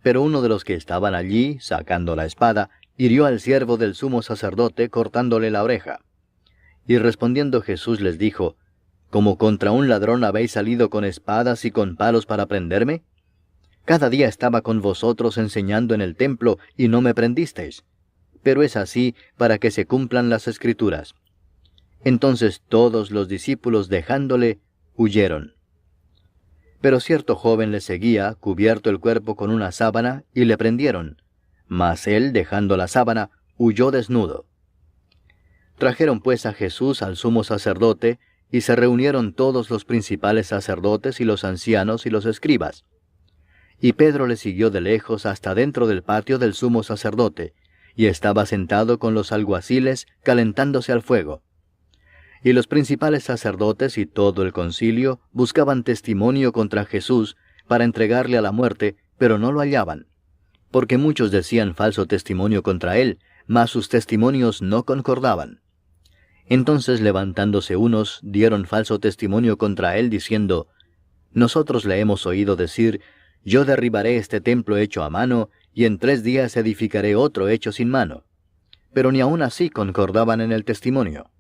Pero uno de los que estaban allí, sacando la espada, hirió al siervo del sumo sacerdote, cortándole la oreja. Y respondiendo Jesús les dijo, ¿Como contra un ladrón habéis salido con espadas y con palos para prenderme? Cada día estaba con vosotros enseñando en el templo, y no me prendisteis. Pero es así para que se cumplan las Escrituras. Entonces todos los discípulos, dejándole, huyeron. Pero cierto joven le seguía, cubierto el cuerpo con una sábana, y le prendieron. Mas él, dejando la sábana, huyó desnudo. Trajeron pues a Jesús al sumo sacerdote, y se reunieron todos los principales sacerdotes y los ancianos y los escribas. Y Pedro le siguió de lejos hasta dentro del patio del sumo sacerdote, y estaba sentado con los alguaciles calentándose al fuego. Y los principales sacerdotes y todo el concilio buscaban testimonio contra Jesús para entregarle a la muerte, pero no lo hallaban, porque muchos decían falso testimonio contra él, mas sus testimonios no concordaban. Entonces levantándose unos, dieron falso testimonio contra él, diciendo, Nosotros le hemos oído decir, Yo derribaré este templo hecho a mano, y en 3 días edificaré otro hecho sin mano. Pero ni aun así concordaban en el testimonio.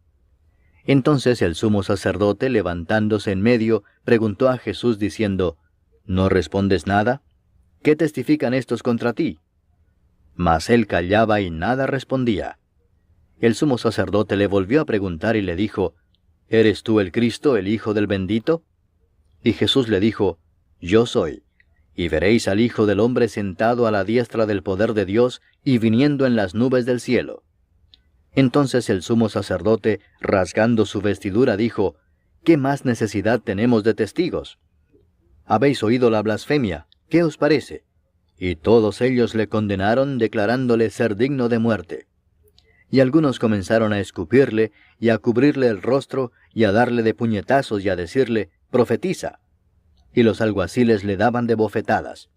Entonces el sumo sacerdote, levantándose en medio, preguntó a Jesús diciendo, ¿No respondes nada? ¿Qué testifican estos contra ti? Mas él callaba y nada respondía. El sumo sacerdote le volvió a preguntar y le dijo, ¿Eres tú el Cristo, el Hijo del Bendito? Y Jesús le dijo, Yo soy. Y veréis al Hijo del Hombre sentado a la diestra del poder de Dios y viniendo en las nubes del cielo. Entonces el sumo sacerdote, rasgando su vestidura, dijo, ¿qué más necesidad tenemos de testigos? Habéis oído la blasfemia, ¿qué os parece? Y todos ellos le condenaron, declarándole ser digno de muerte. Y algunos comenzaron a escupirle, y a cubrirle el rostro, y a darle de puñetazos, y a decirle, profetiza. Y los alguaciles le daban de bofetadas.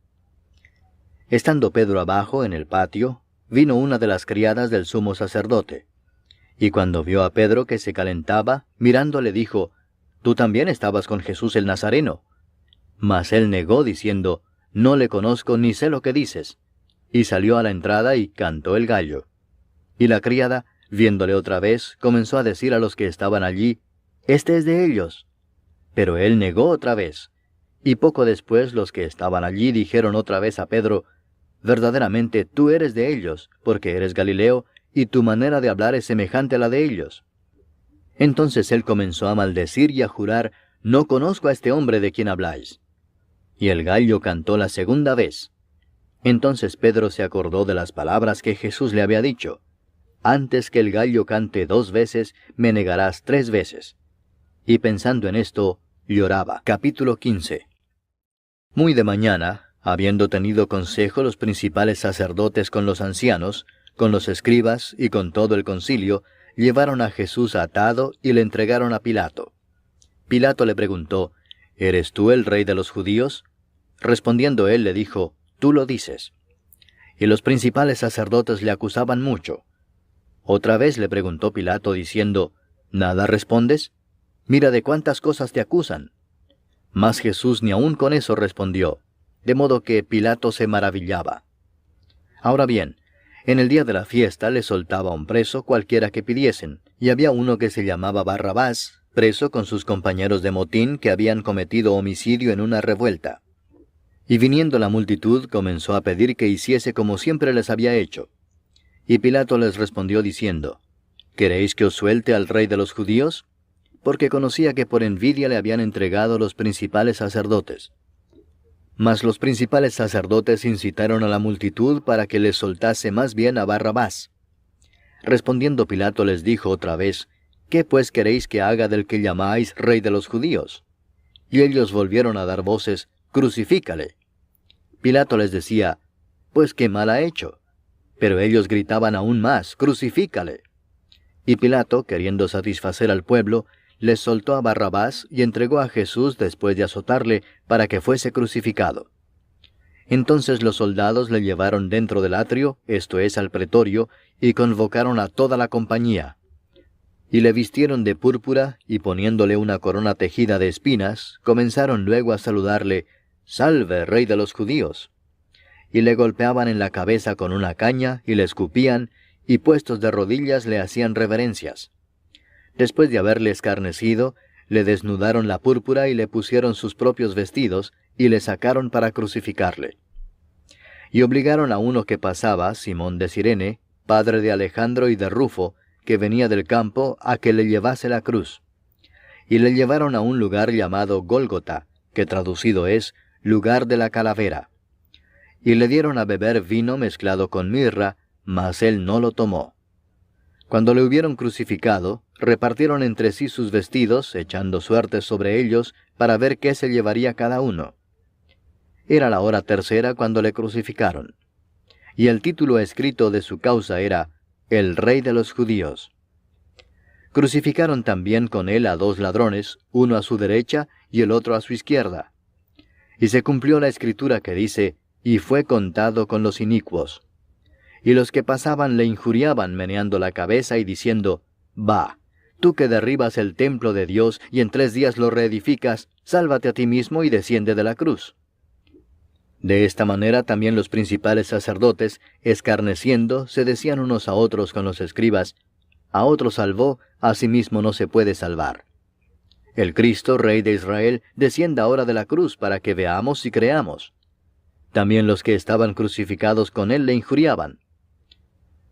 Estando Pedro abajo en el patio, vino una de las criadas del sumo sacerdote. Y cuando vio a Pedro que se calentaba, mirándole dijo, «Tú también estabas con Jesús el Nazareno». Mas él negó, diciendo, «No le conozco ni sé lo que dices». Y salió a la entrada y cantó el gallo. Y la criada, viéndole otra vez, comenzó a decir a los que estaban allí, «Este es de ellos». Pero él negó otra vez. Y poco después los que estaban allí dijeron otra vez a Pedro, «Verdaderamente tú eres de ellos, porque eres Galileo, y tu manera de hablar es semejante a la de ellos». Entonces él comenzó a maldecir y a jurar, «No conozco a este hombre de quien habláis». Y el gallo cantó la segunda vez. Entonces Pedro se acordó de las palabras que Jesús le había dicho, «Antes que el gallo cante 2 veces, me negarás 3 veces». Y pensando en esto, lloraba. Capítulo 15. Muy de mañana, habiendo tenido consejo los principales sacerdotes con los ancianos, con los escribas y con todo el concilio, llevaron a Jesús atado y le entregaron a Pilato. Pilato le preguntó, «¿Eres tú el rey de los judíos?» Respondiendo él le dijo, «Tú lo dices». Y los principales sacerdotes le acusaban mucho. Otra vez le preguntó Pilato diciendo, «¿Nada respondes? Mira de cuántas cosas te acusan». Mas Jesús ni aun con eso respondió, de modo que Pilato se maravillaba. Ahora bien, en el día de la fiesta le soltaba un preso cualquiera que pidiesen, y había uno que se llamaba Barrabás, preso con sus compañeros de motín que habían cometido homicidio en una revuelta. Y viniendo la multitud comenzó a pedir que hiciese como siempre les había hecho. Y Pilato les respondió diciendo, «¿Queréis que os suelte al rey de los judíos?» Porque conocía que por envidia le habían entregado los principales sacerdotes. Mas los principales sacerdotes incitaron a la multitud para que les soltase más bien a Barrabás. Respondiendo Pilato les dijo otra vez, «¿Qué pues queréis que haga del que llamáis rey de los judíos?» Y ellos volvieron a dar voces, «Crucifícale». Pilato les decía, «Pues qué mal ha hecho». Pero ellos gritaban aún más, «Crucifícale». Y Pilato, queriendo satisfacer al pueblo, les soltó a Barrabás y entregó a Jesús después de azotarle para que fuese crucificado. Entonces los soldados le llevaron dentro del atrio, esto es, al pretorio, y convocaron a toda la compañía. Y le vistieron de púrpura, y poniéndole una corona tejida de espinas, comenzaron luego a saludarle, «Salve, rey de los judíos». Y le golpeaban en la cabeza con una caña, y le escupían, y puestos de rodillas le hacían reverencias. Después de haberle escarnecido, le desnudaron la púrpura y le pusieron sus propios vestidos, y le sacaron para crucificarle. Y obligaron a uno que pasaba, Simón de Cirene, padre de Alejandro y de Rufo, que venía del campo, a que le llevase la cruz. Y le llevaron a un lugar llamado Gólgota, que traducido es, lugar de la calavera. Y le dieron a beber vino mezclado con mirra, mas él no lo tomó. Cuando le hubieron crucificado, repartieron entre sí sus vestidos, echando suertes sobre ellos, para ver qué se llevaría cada uno. Era la hora tercera cuando le crucificaron. Y el título escrito de su causa era, «El Rey de los Judíos». Crucificaron también con él a 2 ladrones, uno a su derecha y el otro a su izquierda. Y se cumplió la escritura que dice, «Y fue contado con los inicuos». Y los que pasaban le injuriaban meneando la cabeza y diciendo, «Va, tú que derribas el templo de Dios y en 3 días lo reedificas, sálvate a ti mismo y desciende de la cruz». De esta manera también los principales sacerdotes, escarneciendo, se decían unos a otros con los escribas, «A otro salvó, a sí mismo no se puede salvar». El Cristo, Rey de Israel, descienda ahora de la cruz para que veamos y creamos. También los que estaban crucificados con él le injuriaban.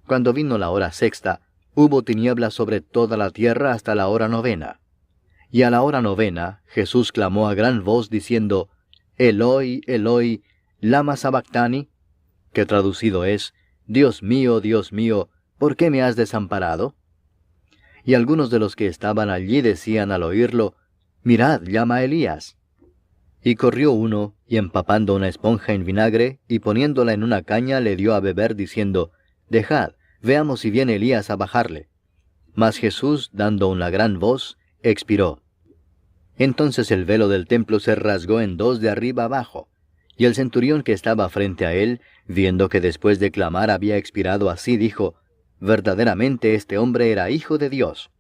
Cuando vino la hora sexta, hubo tinieblas sobre toda la tierra hasta la hora 9. Y a la hora 9, Jesús clamó a gran voz diciendo, «Eloi, Eloi, lama sabactani», que traducido es, Dios mío, ¿por qué me has desamparado?» Y algunos de los que estaban allí decían al oírlo, mirad, llama a Elías. Y corrió uno, y empapando una esponja en vinagre, y poniéndola en una caña, le dio a beber, diciendo, Dejad, veamos si viene Elías a bajarle. Mas Jesús, dando una gran voz, expiró. Entonces el velo del templo se rasgó en dos de arriba abajo, y el centurión que estaba frente a él, viendo que después de clamar había expirado así, dijo, verdaderamente este hombre era hijo de Dios.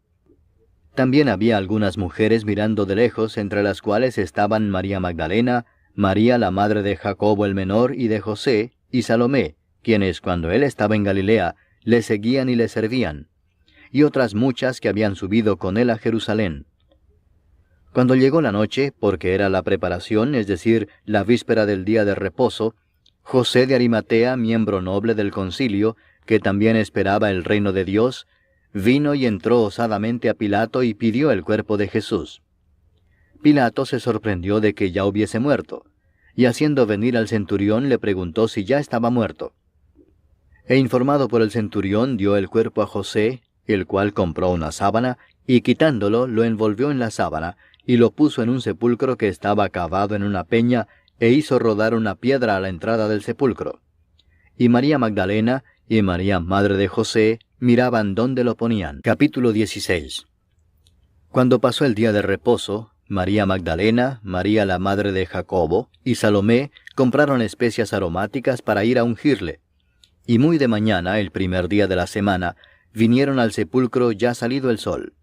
También había algunas mujeres mirando de lejos, entre las cuales estaban María Magdalena, María la madre de Jacobo el menor y de José, y Salomé, quienes cuando él estaba en Galilea, le seguían y le servían, y otras muchas que habían subido con él a Jerusalén. Cuando llegó la noche, porque era la preparación, es decir, la víspera del día de reposo, José de Arimatea, miembro noble del concilio, que también esperaba el reino de Dios, vino y entró osadamente a Pilato y pidió el cuerpo de Jesús. Pilato se sorprendió de que ya hubiese muerto, y haciendo venir al centurión le preguntó si ya estaba muerto. E informado por el centurión dio el cuerpo a José, el cual compró una sábana, y quitándolo lo envolvió en la sábana, y lo puso en un sepulcro que estaba cavado en una peña, e hizo rodar una piedra a la entrada del sepulcro. Y María Magdalena y María madre de José miraban dónde lo ponían. Capítulo 16. Cuando pasó el día de reposo, María Magdalena, María la madre de Jacobo y Salomé compraron especias aromáticas para ir a ungirle. Y muy de mañana, el primer día de la semana, vinieron al sepulcro ya salido el sol.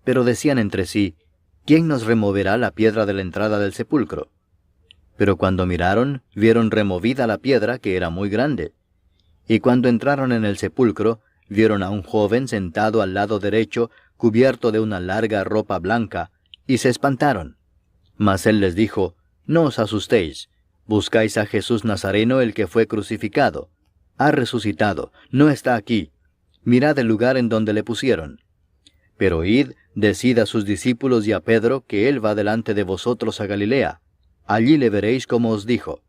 Pero decían entre sí, ¿quién nos removerá la piedra de la entrada del sepulcro? Pero cuando miraron, vieron removida la piedra, que era muy grande. Y cuando entraron en el sepulcro, vieron a un joven sentado al lado derecho, cubierto de una larga ropa blanca, y se espantaron. Mas él les dijo, no os asustéis, buscáis a Jesús Nazareno, el que fue crucificado. Ha resucitado, no está aquí. Mirad el lugar en donde le pusieron. Pero id, decid a sus discípulos y a Pedro que él va delante de vosotros a Galilea. Allí le veréis como os dijo.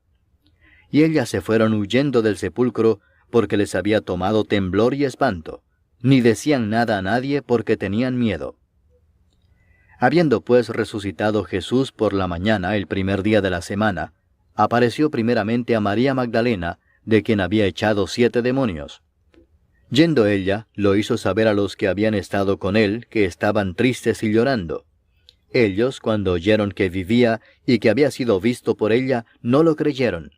Y ellas se fueron huyendo del sepulcro, porque les había tomado temblor y espanto, ni decían nada a nadie porque tenían miedo. Habiendo pues resucitado Jesús por la mañana, el primer día de la semana, apareció primeramente a María Magdalena, de quien había echado 7 demonios. Yendo ella, lo hizo saber a los que habían estado con él, que estaban tristes y llorando. Ellos, cuando oyeron que vivía y que había sido visto por ella, no lo creyeron.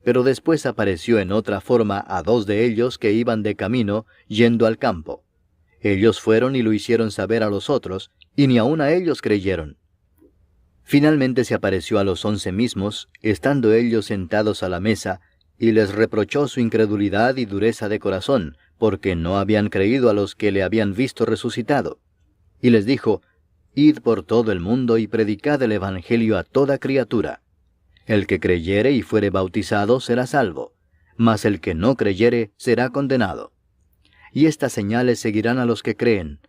Pero después apareció en otra forma a 2 de ellos que iban de camino, yendo al campo. Ellos fueron y lo hicieron saber a los otros, y ni aun a ellos creyeron. Finalmente se apareció a los 11 mismos, estando ellos sentados a la mesa, y les reprochó su incredulidad y dureza de corazón, porque no habían creído a los que le habían visto resucitado. Y les dijo, Id por todo el mundo y predicad el evangelio a toda criatura. El que creyere y fuere bautizado será salvo, mas el que no creyere será condenado. Y estas señales seguirán a los que creen.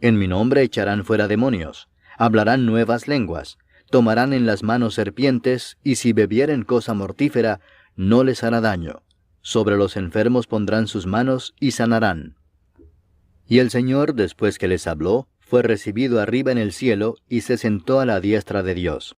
En mi nombre echarán fuera demonios, hablarán nuevas lenguas, tomarán en las manos serpientes, y si bebieren cosa mortífera, no les hará daño. Sobre los enfermos pondrán sus manos y sanarán. Y el Señor, después que les habló, fue recibido arriba en el cielo, y se sentó a la diestra de Dios.